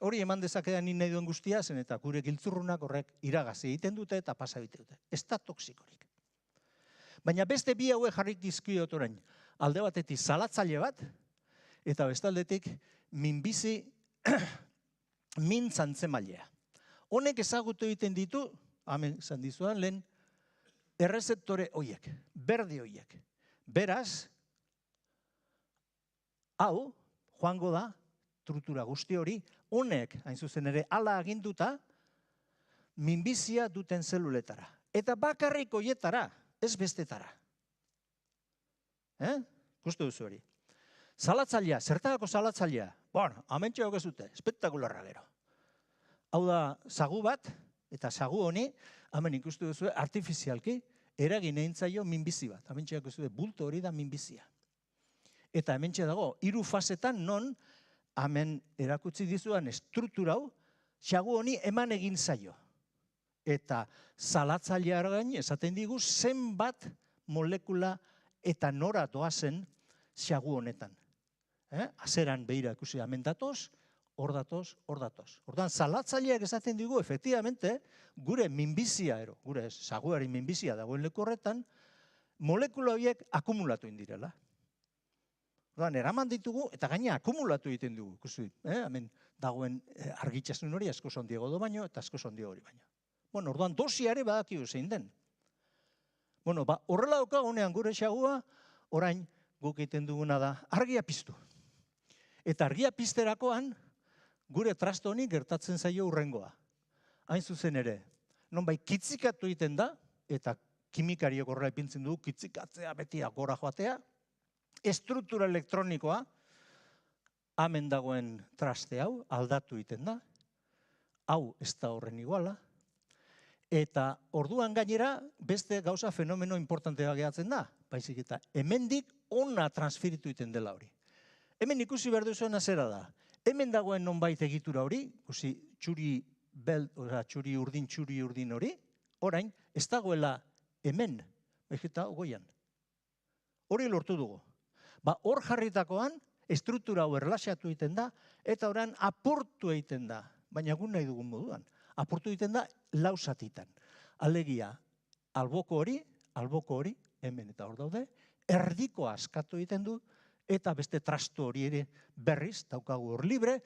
Hori eman dezakedan ni nahi duen guztia, zen eta gure giltzurrunak horrek iragazi egiten dute eta pasa egiten dute. Ez da toksikorik. Baina beste 2 hauek jarrik dizkiot orain, alde batetik salatzaile bat, eta bestaldetik minbizi mintzantzemailea. Honek ezagutu egiten ditu, hemen zan dizuan lehen, errezeptore horiek, berde horiek. Beraz, hau, joango da, struktura guzti hori, honek, hain zuzen ere, hala aginduta, minbizia duten zeluletara. Eta bakarrik horietara, ez bestetara. Gustu duzu hori. Salatzailea, zertako salatzailea? Bueno, amentxe hau gezute, espektakularra gero. Hau da, sagu bat, eta sagu honi, hemen ikustu duzu, artifizialki, eragin egin zaio minbizi bat. Hementxe dago bulto hori da minbizia. Eta hementxe dago, 3 fasetan non, hemen erakutsi dizuan estrukturau, xagu honi eman egin zaio. Eta salatzailearen gain esaten digu zenbat molekula eta nora doazen xagu honetan. Azeran behira ikusi hemen datoz, hor datoz. Orduan, salatzaileak esaten digu, efectivamente, gure minbizia, gure saguari minbizia dagoen leku horretan, molekula horiek akumulatu indirela. Orduan, eraman ditugu eta gaina akumulatu egiten dugu. Ikusi, hemen dagoen argitzasun hori asko zondiago do baino eta asko zondiago hori baino. Bueno, orduan, dosiare badakigu zein den. Bueno, horrela daukagunean gure xagua, orain guk egiten duguna da argia piztu. Eta argia pizterakoan, gure trasto honi gertatzen zaio urrengoa. Hain zuzen ere, nonbait kitzikatu egiten da, eta kimikariok horrela ipintzen dugu, kitzikatzea beti gora joatea, estruktura elektronikoa, hemen dagoen traste hau, aldatu egiten da, hau ez da horren iguala, eta orduan gainera beste gauza fenomeno importantea gehatzen da, baizik eta hemendik ona transferitu egiten dela hori. Hemen ikusi behar duzuena zera da, hemen dagoen nonbait egitura hori, ikusi txuri urdin hori, orain ez dagoela hemen, baizik eta goian. Hori lortu dugu. Hor jarritakoan, estruktura hau erlaxatu egiten da, eta orain apurtu egiten da, baina egun nahi dugun moduan. Apurtu egiten da lausatitan. Alegia, alboko hori, hemen eta hor daude, erdiko askatu egiten du, eta beste trasto hori ere berriz, daukagu hor libre,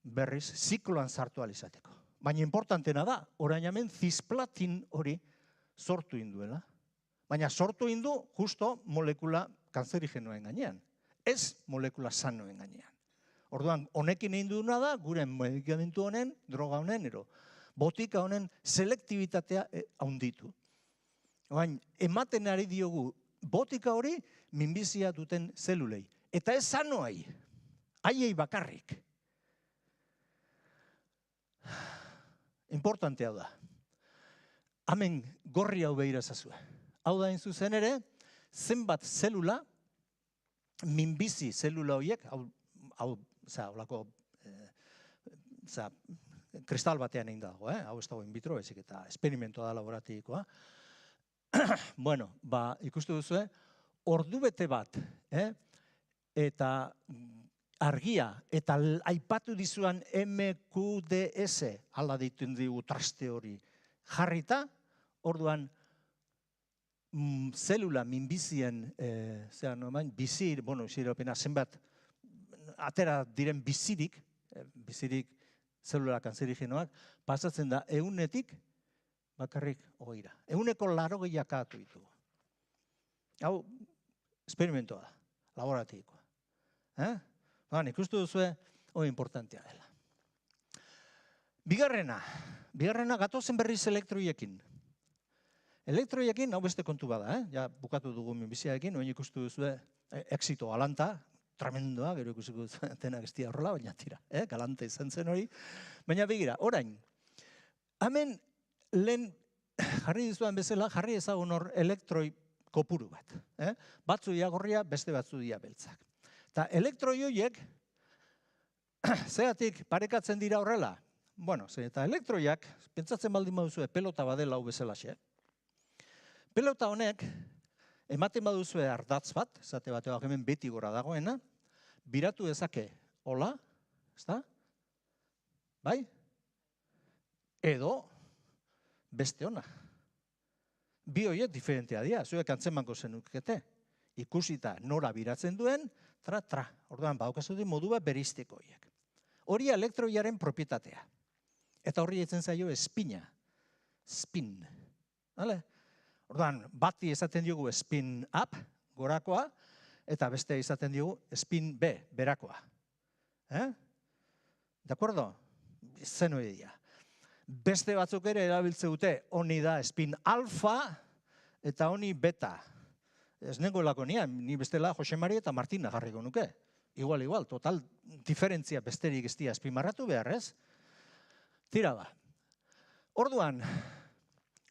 berriz zikloan sartu alizateko. Baina importantena da, orain hemen cisplatin hori sortu induela. Baina sortu indu justo molekula kanzerigenoen gainean, ez molekula sanoen gainean. Orduan, honekin egin duguna da, gure medikamentu honen, droga honen, botika honen selektibitatea handitu. Baina, ematen ari diogu botika hori minbizia duten zelulei. Eta ez sanoai, haiei bakarrik. Importantea da. Hemen gorri hau behira zazue. Hau da zuzen ere, zenbat zelula, minbizi zelula horiek, kristal batean egin dago, hau ez dago in vitro, ezik eta esperimentoa da laboratikoa. Bueno, ikustu duzu, ordubete bat, eta argia, eta aipatu dizuan MQDS, ala dituen dugu traste hori jarrita, orduan, zelula minbizien, zenbat, atera diren bizirik zelula kanzerigenoak, pasatzen da ehunetik bakarrik hogeira. Ehuneko 80 atu ditugu. Hau, esperimentoa da, laboratikoa. Ikustu duzue, hori importantea dela. Bigarrena gatozen berriz elektroiekin. Elektroiekin, hau beste kontu bada, ja bukatu dugu minbiziaekin, oin ikustu duzu exito galanta, tremendoa, gero ikusiko denak ez dira horrela, baina tira, galanta izan zen hori. Baina begira, orain, hemen lehen jarri dizuan bezala, jarri ezagun hor elektroi kopuru bat. Batzu dia gorria, beste batzu dia beltzak. Eta elektroi horiek, zeratik parekatzen dira horrela? Bueno, eta elektroiak, pentsatzen baldin baduzue pelota badela hau bezalaxe, pelota honek, ematen baduzue ardatz bat, zate bateak hemen beti gora dagoena, biratu dezake, hola, ezta? Bai? Edo, beste ona. Bi horiek diferentea dira, zuek antzemango zenukete. Ikusita nora biratzen duen, tra. Orduan, baukazute modu bat bereizteko horiek. Hori elektroiaren propietatea. Eta horri etzen zaio espina. Spin. Orduan, bati esaten diogu spin up, gorakoa, eta beste izaten diogu spin B, berakoa. De acuerdo? Zeno edia. Beste batzuk ere erabiltze dute, honi da spin alfa, eta honi beta. Ez nengoelako ni bestela Jose Mari eta Martina jarriko nuke. Igual, total diferentzia besterik ez dia espimarratu behar, ez? Tira ba. Orduan,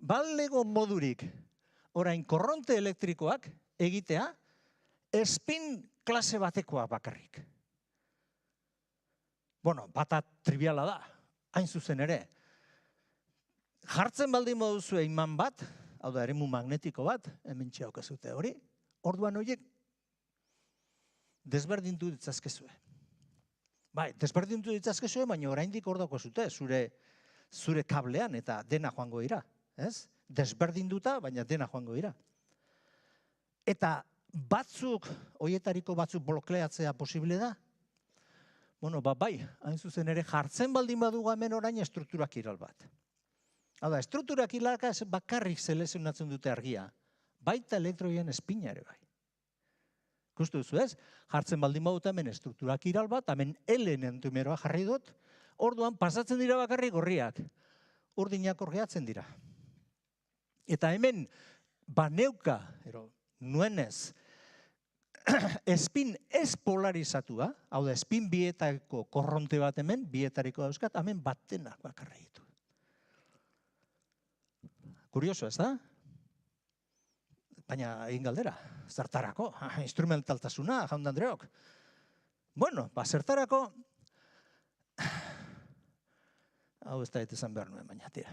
balego modurik, orain korronte elektrikoak egitea, spin klase batekoa bakarrik. Bueno, bata triviala da, hain zuzen ere. Jartzen baldin moduzu iman bat, hau da eremu magnetiko bat, hemen txaukazute hori, orduan horiek desberdintu ditzazkezue. Bai, desberdintu ditzazkezue, baina oraindik hor dauko zute, zure kablean eta dena joango dira. Desberdinduta, baina dena joango dira. Eta batzuk, horietariko batzuk blokleatzea posible da? Bueno, bai, hain zuzen ere jartzen baldin badugu hemen orain estrukturak iral bat. Hau da, estrukturak ilalka bakarrik selezionatzen dute argia. baita elektroien espina ere bai. Ikustu duzu ez? Jartzen baldin badut hemen estruktura kiral bat, hemen L enantimeroa jarri dut, orduan pasatzen dira bakarrik gorriak. Urdinak orgeatzen dira. Eta hemen baneuka, nuenez, espin ez polarizatua, hau da, espin bietako korronte bat hemen, bietariko dauzkat, hemen batenak bakarra ditu. Kurioso ez da? Baina egin galdera, zertarako, instrumentaltasuna, jaun Andreok. Bueno, zertarako, hau ez da esan behar nuen, baina tira,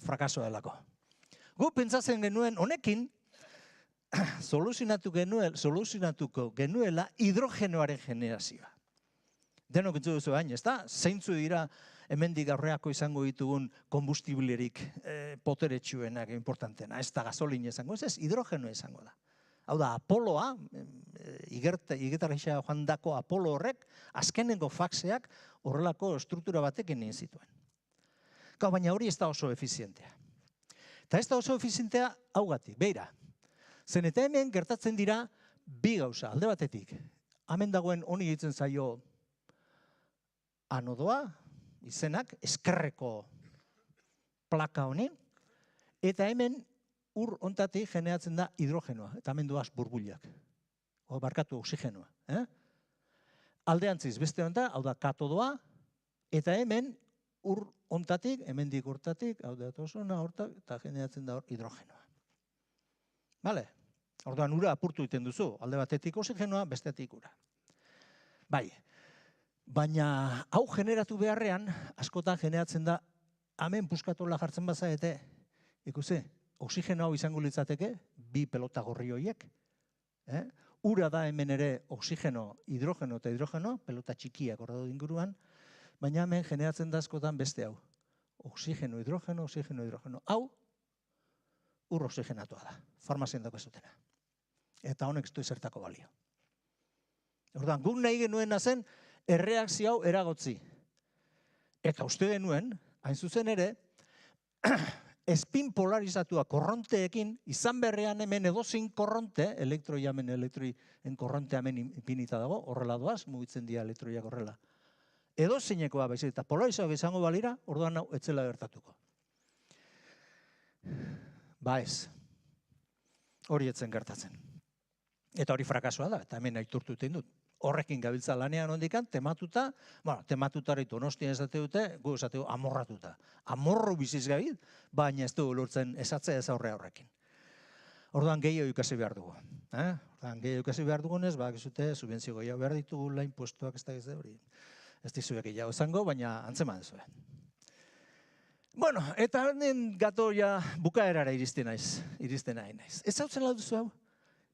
frakasoa delako. Gu pentsatzen genuen honekin, soluzionatuko genuela hidrogenoaren generazioa. Denok entzu duzu baina, ez da? Zeintzu dira hemendik aurreako izango ditugun kombustiblerik poteretsuenak importantena. Ez da gasolina izango, ez hidrogeno izango da. Hau da, Apoloa, igetarrisa joan dako Apolo horrek, azkenengo faxeak horrelako struktura batekin egin zituen. Baina hori ez da oso efizientea. Eta ez da oso efizientea haugatik, beira. Zen eta hemen gertatzen dira bi gauza, alde batetik. Hemen dagoen honi ditzen zaio anodoa, izenak, eskerreko plaka honen, eta hemen ur ontatik generatzen da hidrogenoa, eta hemen doaz burbuliak. Barkatu oxigenoa. Aldeantziz, beste honetan, hau da katodoa, eta hemen ur ontatik, hemendik urtatik, hau da tosona hortak, eta generatzen da hidrogenoa. Bale? Orduan ura apurtu egiten duzu, alde batetik oxigenoa, bestetik ura. Bai, baina hau generatu beharrean, askotan generatzen da, hemen puskatola jartzen bazaete, ikusi, oxigeno hau izango litzateke, bi pelota gorri horiek. Ura da hemen ere oxigeno, hidrogeno eta hidrogeno, pelota txikiak horredo inguruan, baina hemen generatzen da askotan beste hau. Oxigeno, hidrogeno, oxigeno, hidrogeno. Hau, ur oxigenatua da, farmazien dago ezutena. Eta honek ez du zertako balio. Orduan, guk nahi genuena zen, erreakzio hau eragotzi. Eta uste genuen, hain zuzen ere, espin polarizatua korronteekin, izan berrean hemen edozin korronte, elektroia hemen elektroien korronte hemen infinita dago, horrela doaz, mugitzen dira elektroiak horrela. Edozinekoa baizik, eta polarizatuak izango balira, orduan hau etzela gertatuko. Ba ez, hori etzen gertatzen. Eta hori frakasoa da, eta hemen aitortu egin dut. Horrekin gabiltza lanean ondikan, tematuta, tematutara Donostian esate dute, gu esate amorratuta. Amorru biziz gabil, baina ez dugu lortzen esatzea ez aurre horrekin. Orduan gehiago ikasi behar dugu. Orduan gehiago ikasi behar dugunez, bakizute, subentzio gehiago behar ditugu, lain puestuak ez da gizte hori. Ez dizuek gehiago zango, baina antzeman zuen. Bueno, eta gato ja bukaerara iristen nahi naiz. Ez hau zen lau duzu hau?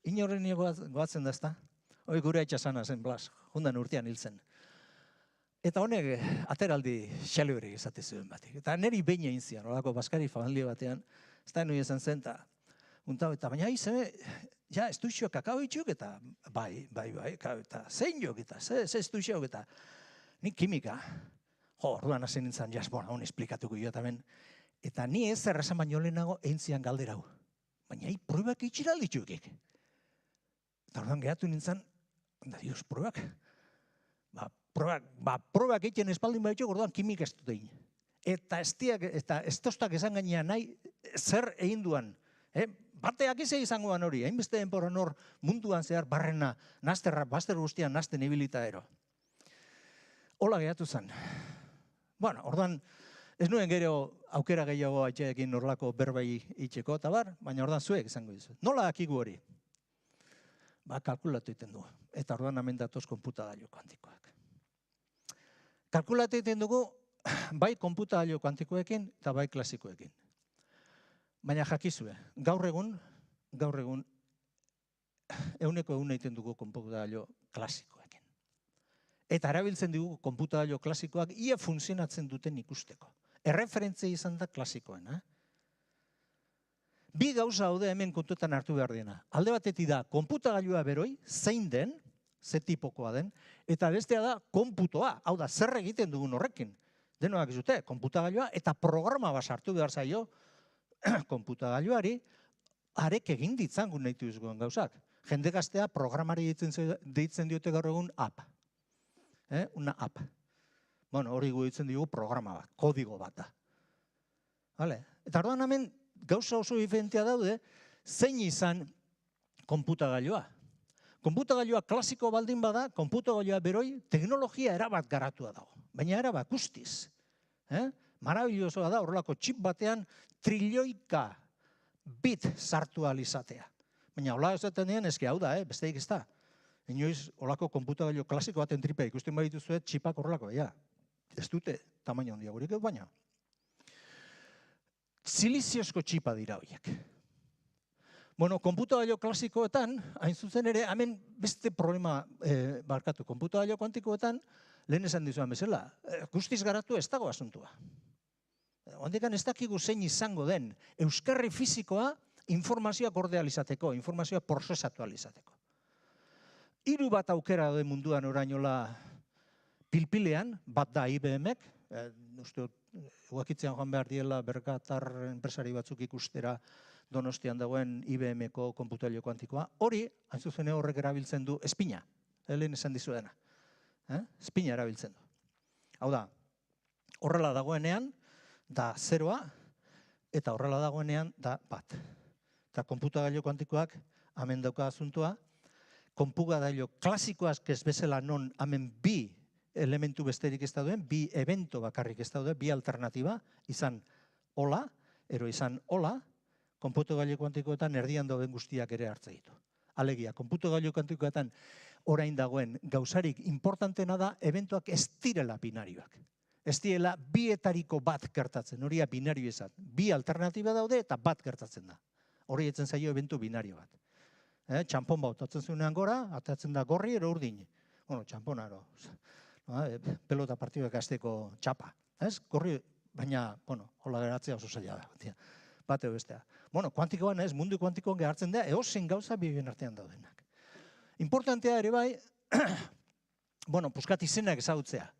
Inorren goatzen da ezta? Hoi gure etxasana zen, Blas, jundan urtean hil zen. Eta honek ateraldi xale hori izate zuen batik. Eta niri behin egin zian, horako Baskari familia batean, ez da nui esan zen, eta baina izan, ja, ez duizio kakao itxuk, eta bai, eta zein jok, eta ze ez duizio, eta nik kimika, orduan hasi nintzen, jasbona, hon esplikatuko jo, eta ni ez errazan baino lehenago egin zian galderau. Baina probak itxira alditxukik. Eta orduan gehatu nintzen, da dios, probak. Probak egiten espaldin baitxok, orduan kimik ez dut egin. Eta ez tostak esan gainean nahi, zer egin duan. Bateak izan izangoan hori, hainbeste denporan hor munduan zehar barrena, bazter guztian nazten ibilita ero. Hola gehatu zen. Bueno, orduan, ez nuen gero aukera gehiago haitxeekin norlako berbai itxeko eta bar, baina orduan zuek izango dizu. Nola akigu hori? Kalkulatu egiten du. Eta orduan hemen datoz konputagailu kuantikoak. Kalkulatu egiten dugu bai konputagailu kuantikoekin eta bai klasikoekin. Baina jakizue, gaur egun, euneko egiten dugu konputagailu klasikoekin. Eta erabiltzen dugu konputagailu klasikoak ia funtzionatzen duten ikusteko. Erreferentzia izan da klasikoen. Bi gauza haude hemen kontutan hartu behar dena. Alde batetik da, konputagailua beroi, zein den, ze tipokoa den, eta bestea da, konputoa, hau da, zer egiten dugun horrekin. Denoak izute, konputagailua, eta programa bat sartu behar zaio, konputagailuari, arek egin ditzangun nahi duzuen gauzak. Jende gaztea programari deitzen diote gaur egun app. Una app. Bueno, hori ditzen dugu programa bat, kodigo bat da. Eta orduan hemen gauza oso diferentea daude, zein izan konputagailoa. Konputagailoa klasiko baldin bada, konputagailoa beroi teknologia erabat garatua dago. Baina erabat guztiz. Marabillosoa da horrelako txip batean trilioika bit sartu alizatea. Baina hola esaten dien, eski hau da, besteik ez da. Inoiz, horrelako konputagailo klasiko baten tripea ikusten badituzuet, txipak horrelako, ez dute tamaina handiagorik, baina. Siliziozko txipa dira horiek. Bueno, konputagailo klasikoetan, hain zuzen ere, hemen beste problema barkatu. Konputagailo kuantikoetan, lehen esan dizuan bezala, guztiz garatu ez dago asuntua. Hondekan ez dakigu zein izango den euskarri fizikoa informazioa gorde alizateko, informazioa prozesatu alizateko. 3 bat aukera daude munduan orainola pilpilean, bat da IBM-ek, uste uakitzean joan behar diela bergatar enpresari batzuk ikustera Donostian dagoen IBM-ko konputagailu kuantikoa. Hori, hain zuzen horrek erabiltzen du espina, lehen esan dizuena. Espina erabiltzen du. Hau da, horrela dagoenean, da 0, eta horrela dagoenean, da 1. Eta konputagailu kuantikoak, hemen dauka asuntua, konputagailu klasikoak ez bezala non hemen 2 elementu besterik ez dauden, 2 evento bakarrik ez dauden, 2 alternatiba, izan hola, ero izan hola, konputagailu kuantikoetan erdian dauden guztiak ere hartze ditu. Alegia, konputagailu kuantikoetan orain dagoen gauzarik importantena da eventuak ez direla binarioak. Ez direla bietariko bat gertatzen, hori binario izan. 2 alternatiba daude eta bat gertatzen da. Hori etzen zaio eventu binario bat. Txampon bat otatzen zuenean gora, atatzen da gorri ero urdin. Bueno, txamponaro. Pelota partiduak azteko txapa. Gorri, baina, hola geratzea oso zaila da. Bate bestea. Bueno, kuantikoan ez, mundu kuantikoan gehartzen da, eozen gauza bibien artean daudenak. Importantea ere bai, puskat izenak ezagutzea.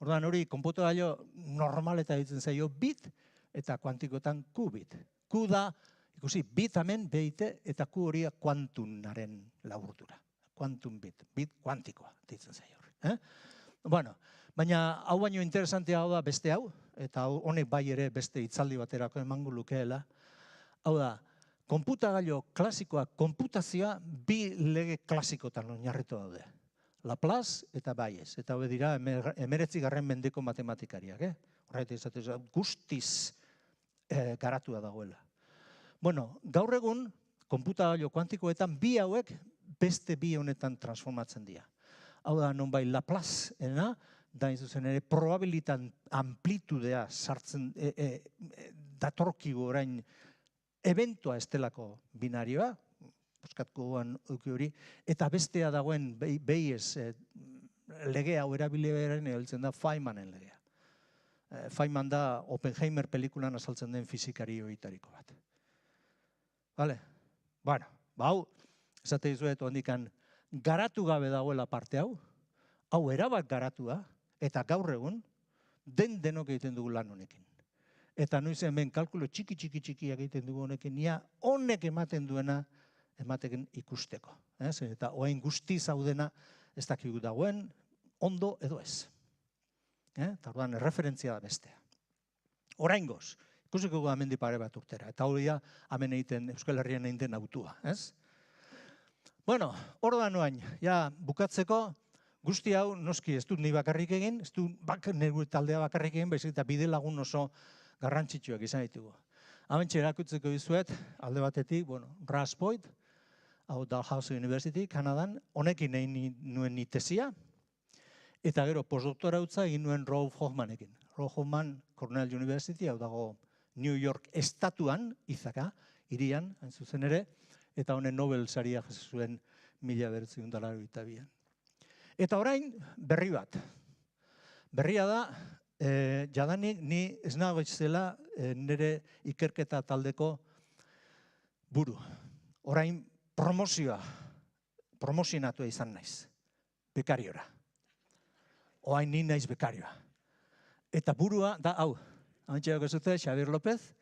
Orduan hori, konputagailu normal eta ditzen zaio bit, eta kuantikoetan qubit. Q da, ikusi, bit hemen, beite, eta Q hori kuantunaren laburtura. Quantum bit, bit kuantikoa ditzen zaio hori. Bueno, baina hau baino interesantea hau da beste hau, eta honek bai ere beste hitzaldi baterako emango lukeela. Hau da, konputagailu klasikoa, konputazioa 2 lege klasikotan oinarritu daude. Laplace eta Bayes. Eta hau dira 19. mendeko matematikariak. Horretik izatez, guztiz garatua dagoela. Bueno, gaur egun, konputagailu kuantikoetan 2 hauek beste 2 honetan transformatzen dira. Hau da, non bai Laplace-ena, da zuzen ere, probabilitan amplitudea sartzen, datorkigu orain, eventua estelako binarioa, buskatko guan hori, eta bestea dagoen Bayes legea hau erabilearen eholtzen da Feynmanen legea. Feynman da Oppenheimer pelikulan azaltzen den fizikari horitariko bat. Vale? Bueno, hau, esate dizuet, hondikan, garatu gabe dagoela parte hau, hau erabat garatua, eta gaur egun, denok egiten dugu lan honekin. Eta noiz hemen kalkulo txiki egiten dugu honekin, nia honek ematen duena ematen ikusteko. Eta oain guzti zaudena ez dakigu dagoen, ondo edo ez. Eta orduan erreferentzia da bestea. Oraingoz, ikusiko gu amendi pare bat urtera, eta hori da hemen egiten, Euskal Herrian egiten autua. Bueno, orduan noain, ja bukatzeko, guzti hau, noski ez dut ni bakarrik egin, ez dut nire taldea bakarrik egin, baizik eta bide lagun oso garrantzitsuak izan ditugu. Hementxe erakutzeko dizuet, alde batetik, Russ Boyd, hau Dalhousie University, Kanadan, honekin egin nuen ni tesia, eta gero postdoktorautza egin nuen Rolf Hoffmannekin. Rolf Hoffman, Cornell University, hau dago New York estatuan, Izaka, hirian, hain zuzen ere, eta honen Nobel saria jaso zuen 1982an. Eta orain, berri bat. Berria da, jadanik ni ez nago itzela nire ikerketa taldeko buru. Orain promozionatua izan naiz, bekariora. Orain ni naiz bekarioa. Eta burua da hau, hantxeak ezute, Xabier López,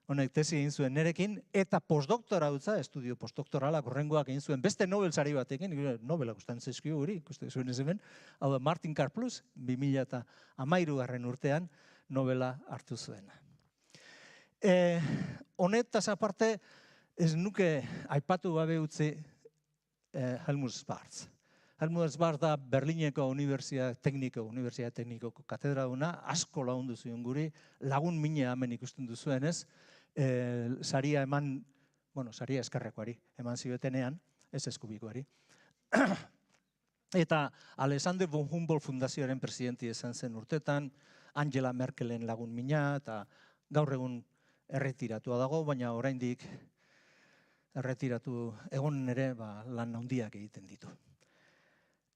honek tesi egin zuen nerekin, eta postdoktorautza, estudio postdoktoralak horrengoak egin zuen, beste Nobel sari batekin, Nobelak ustean zezkio guri, ikuste zuen ez hemen, hau da Martin Karplus, 2013 urtean Nobela hartu zuen. Honetaz aparte, ez nuke aipatu gabe utzi Helmut Schwarz. Helmut Schwarz da Berlineko Unibertsitate Teknikoko katedraduna, asko lagundu zuen guri, lagun mina hemen ikusten duzuenez, saria eman, saria eskerrekoari eman ziotenean, ez eskubikoari. Eta Alexander von Humboldt Fundazioaren presidenti izan zen urtetan, Angela Merkelen lagun mina, eta gaur egun erretiratua dago, baina oraindik erretiratu egon ere lan handiak egiten ditu.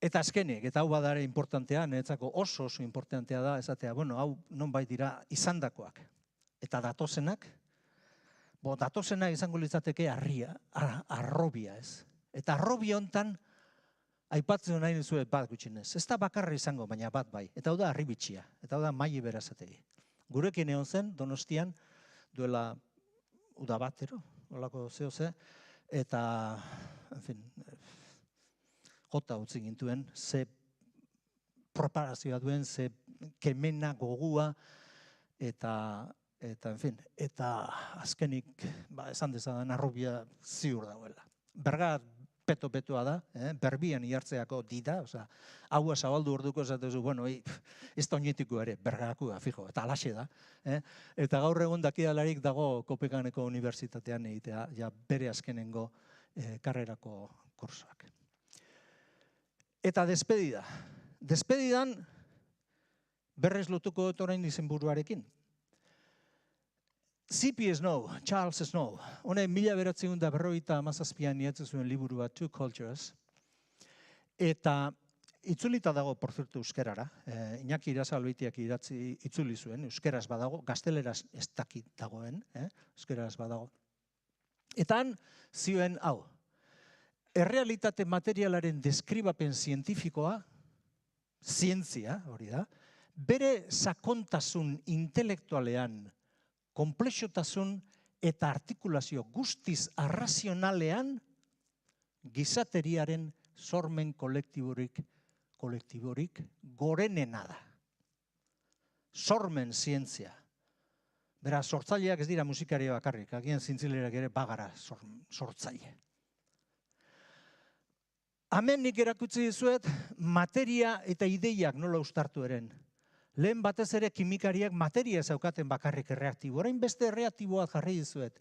Eta azkenik, eta hau badare importantea, niretzako oso importantea da, esatea, hau nonbait dira izandakoak. Eta datozenak, datozenak izango litzateke arrobia ez. Eta arrobia hontan, aipatzen nahi dizuet bat gutxinez. Ez da bakarra izango, baina bat bai. Eta hau da Arribitxia, eta hau da Maili Berazategi. Gurekin egon zen, Donostian, duela udabatero, olako zehose, eta, en fin, jota utzi gintuen, ze preparazioa duen, ze kemena, gogua, eta en fin, eta azkenik, esan dezadan, arrobia ziur dauela. Berga peto-petoa da, berbian iartzeako dida, haua zabaldu orduko esatezu, ez da oinetiko ere, bergakua, fijo, eta alaxe da. Eta gaur egun dakidalarik dago Kopenhageneko Unibertsitatean egitea, ja bere azkenengo karrerako kursoak. Eta despedida. Despedidan berrez lotuko dut orain izenburuarekin. C.P. Snow, Charles Snow, hone 1957an idatzi zuen liburu bat, Two Cultures, eta itzulita dago, por cierto, euskerara, Iñaki Irasalbeitiak itzuli zuen, euskeraz badago, gazteleraz ez dakit dagoen, euskeraz badago. Eta han zioen hau, errealitate materialaren deskribapen zientifikoa, zientzia, hori da, bere sakontasun intelektualean, konplexotasun eta artikulazio guztiz arrazionalean gizateriaren sormen kolektiborik gorenena da. Sormen zientzia. Beraz, sortzaileak ez dira musikaria bakarrik, agian zintzilerak ere bagara sortzaile. Hemen nik erakutsi dizuet materia eta ideiak nola uztartu eren. Lehen batez ere kimikariak materia zaukaten bakarrik erreaktibo. Orain beste erreaktiboa jarri dizuet.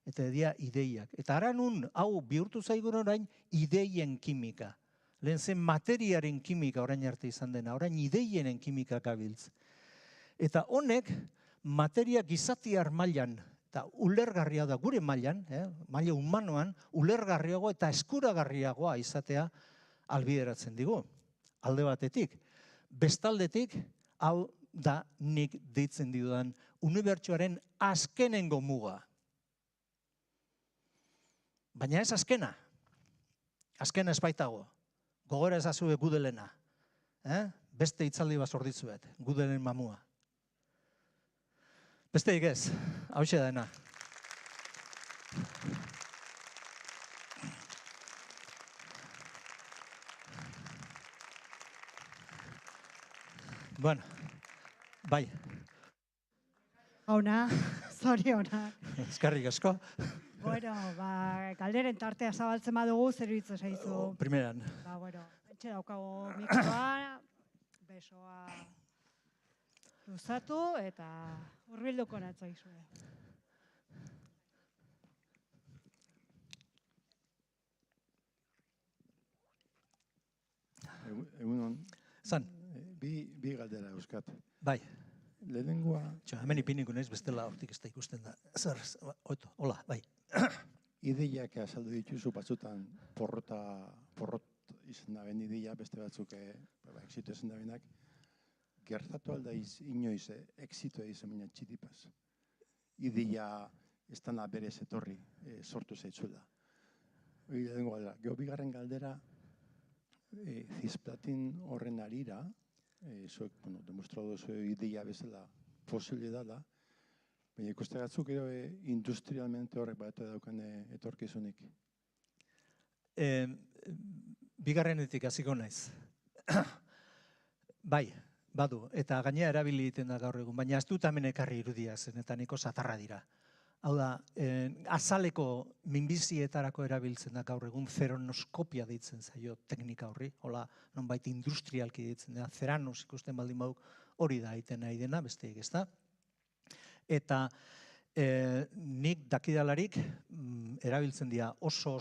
Eta dira ideiak. Eta ara nun, hau bihurtu zaigun orain, ideien kimika. Lehen zen materiaren kimika orain arte izan dena. Orain ideienen kimika gabiltz. Eta honek, materia gizatiar mailan, eta ulergarria da gure mailan, maila humanoan, ulergarriagoa eta eskuragarriagoa izatea albideratzen digu. Alde batetik. Bestaldetik, hau da nik deitzen didudan unibertsoaren azkenengo muga. Baina ez azkena. Azkena ez baitago. Gogora ezazue Gudelena. Beste hitzaldi bat zordizuet. Gudelen mamua. Besteik ez. Hauxe dena. Bueno, bai. Hauna, zoriona. Eskerrik asko. Bueno, galderen tartea zabaltzen badugu, zer iruditzen zaizu? Primeran. Etxe daukago mikroa, besoa luzatu eta hurbilduko natzaizue. Egunon. Zan. Bi galdera euskat. Bai. Lehenengoa... Hemen ipiniko naiz bestela hortik ez da ikusten da. Zer, oito, hola, bai. Ideiak azaldu dituzu batzutan porrot izan da ben ideia, beste batzuk exito izan da benak. Gertatu aldaiz inoiz exito izan baina txitipaz. Ideia ez dana berez etorri sortu zaitzuela. Lehenengo galdera. Gero bigarren galdera, cisplatin horren arira, demostratu duzu ideia bezala posible dela, Baina ikuste batzuk gero industrialmente horrek bat daukan etorkizunik. Bigarrenetik hasiko naiz. Bai, badu, eta gainea erabili egiten da gaur egun, baina ez dut hemen ekarri irudia zen, eta niko zatarra dira. Hau da, azaleko minbizietarako erabiltzen da gaur egun zeronoskopia deitzen zaio teknika horri, hola, nonbait industrialki deitzen da, zeranos ikusten baldin baduk hori da egiten nahi dena, besteik ez da. Eta nik dakidalarik erabiltzen dira oso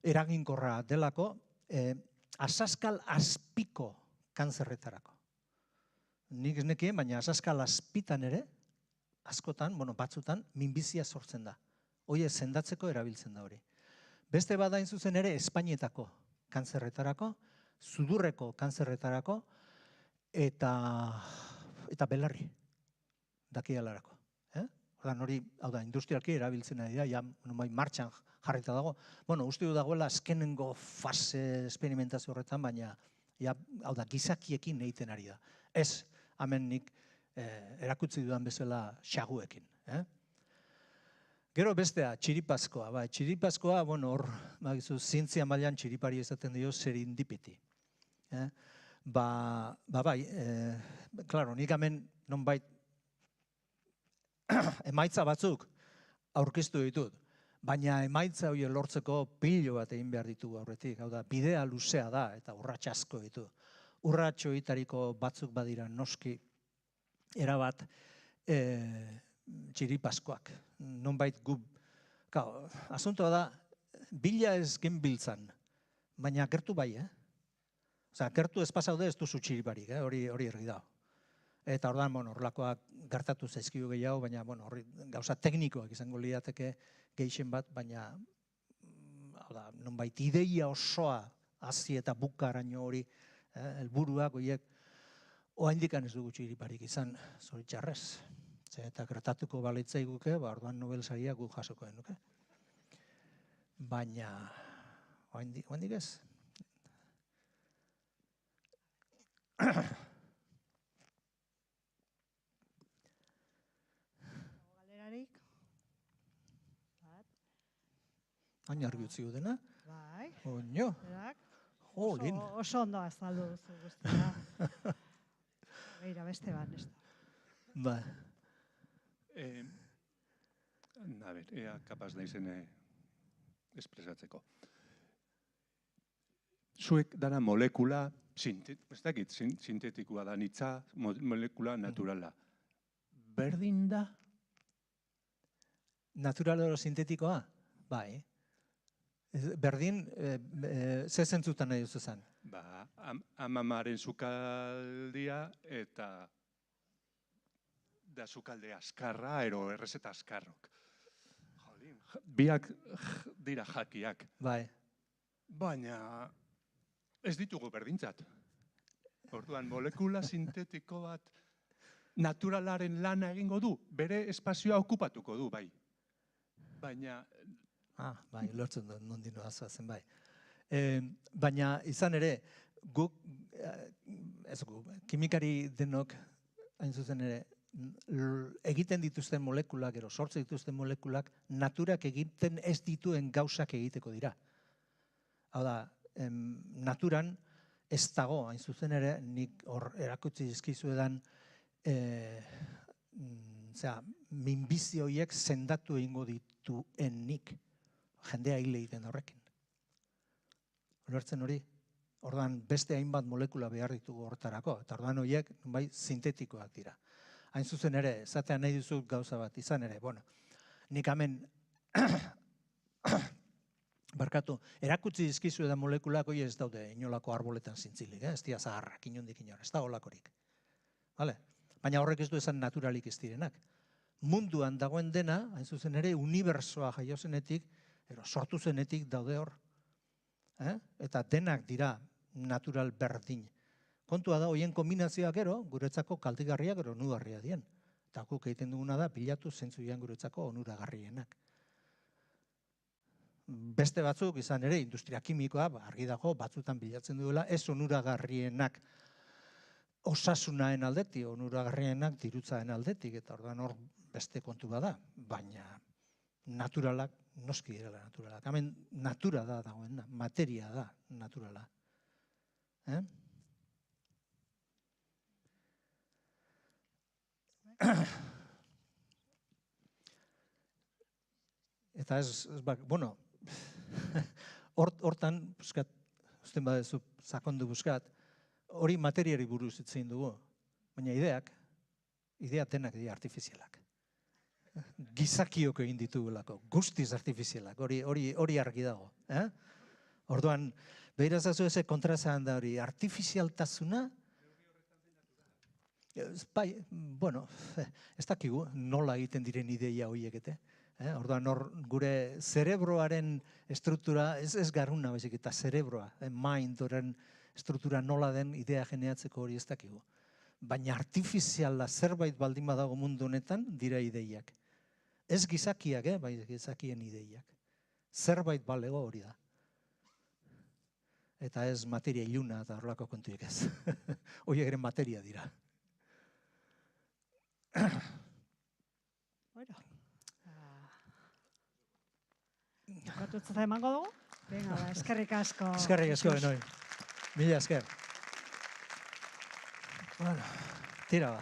eraginkorra delako, asaskal azpiko kanzerretarako. Nik ez nekien, baina asaskal azpitan ere, askotan, batzutan, minbizia sortzen da. Hoi sendatzeko erabiltzen da hori. Beste badain zuzen ere, Espainietako kanzerretarako, sudurreko kanzerretarako, eta belarri, dakidalarako. Ordan hori, hau da, industrialki erabiltzen ari da, ja, martxan jarrita dago. Uste du dagoela azkenengo fase experimentazio horretan, baina, hau da, gizakiekin egiten ari da. Ez, hemen nik erakutsi dudan bezala xaguekin. Gero bestea, txiripazkoa. Txiripazkoa, hor, zientzia mailan txiripari esaten dio serendipity. Bai, klaro, nik hemen nonbait emaitza batzuk aurkeztu ditut, baina emaitza hori lortzeko pilo bat egin behar ditugu aurretik. Hau da, bidea luzea da eta urrats asko ditu. Urrats horitariko batzuk badira noski erabat txiripazkoak. Nonbait gu, asuntoa da, bila ez genbiltzan, baina gertu bai, Osa, gertu ez pasaude ez duzu txiriparik, hori ergi da. Eta ordan, horrelakoak gertatu zaizkigu gehiago, baina gauza teknikoak izango liateke gehien bat, baina nonbait ideia osoa hasi eta bukaraino hori, helburuak horiek, oraindik ez dugu txiriparik izan, zoritxarrez. Eta gertatuko balitzai guke, orduan Nobel saria guk jasoko genuke. Baina, oraindik ez. Galerarik? Hain argi utzi dena? Bai. Oino. Jolin. Oso ondo azaldu duzu guztia. Beira, beste ban, ez da. Ba. A ber, ea kapaz naizen espresatzeko. Zuek dara molekula, ez dakit, sintetikoa da, nitza molekula naturala. Berdin da? Natural oro sintetikoa? Bai. Berdin, ze zentzutan nahi duzu zen? Ba, amamaren sukaldia eta da sukalde askarra, ero errezeta askarrok. Biak dira jakiak. Bai. Baina ez ditugu berdintzat. Orduan, molekula sintetiko bat naturalaren lana egingo du, bere espazioa okupatuko du, bai. Baina... Bai, lortzen du, nondino azoazen, bai. Baina, izan ere, guk, kimikari denok, hain zuzen ere, egiten dituzten molekulak, ero sortzen dituzten molekulak, naturak egiten ez dituen gauzak egiteko dira. Hau da, naturan ez dago, hain zuzen ere, nik hor erakutsi dizkizuedan, minbizio horiek sendatu egingo dituenik, jendea hile egiten horrekin. Ulertzen hori? Orduan, beste hainbat molekula behar ditugu hortarako, eta orduan horiek, bai, sintetikoak dira. Hain zuzen ere, esatean nahi duzu gauza bat, izan ere, nik hemen, barkatu, erakutsi dizkizu edan molekulak hori ez daude inolako arboletan zintzilik, ez dira zaharrak, inondik inor, ez da olakorik. Baina horrek ez du esan naturalik ez direnak. Munduan dagoen dena, hain zuzen ere, unibersoa jaio zenetik, sortu zenetik daude hor. Eta denak dira natural berdin. Kontua da, hoien kombinazioak guretzako kaltegarriak onugarria dien. Eta guk egiten duguna da, bilatu zentzuian guretzako onuragarrienak. Beste batzuk, izan ere, industria kimikoa, argi dago, batzutan bilatzen duela, ez onuragarrienak. osasunaen aldetik, onuragarrienak dirutzaen aldetik, eta orduan hor beste kontu bada, baina naturalak, noski direla naturalak. Hemen natura da dagoena, materia da naturala. Eta bueno, hortan, buskat, usten badezu sakondu buskat, hori materiari buruz itzein dugu, baina idea denak dira artifizialak. Gizakiok egin ditugulako, guztiz artifizialak, hori argi dago. Orduan, behirazazu eze kontrazan da hori, artifizialtasuna, bai, bueno, ez dakigu nola egiten diren ideia horiek, orduan hor gure zerebroaren struktura, ez garuna baizik eta zerebroa, mind horren struktura nola den idea geneatzeko hori ez dakigu. Baina artifiziala zerbait baldin badago mundu honetan dira ideiak. Ez gizakiak, bai gizakien ideiak. Zerbait balego hori da. Eta ez materia iluna eta horrelako kontuek ez. Horiek ere materia dira. Bueno. Bukatutzat emango dugu? Venga, eskerrik asko. Eskerrik asko denoi. Mila esker. Bueno, tira ba.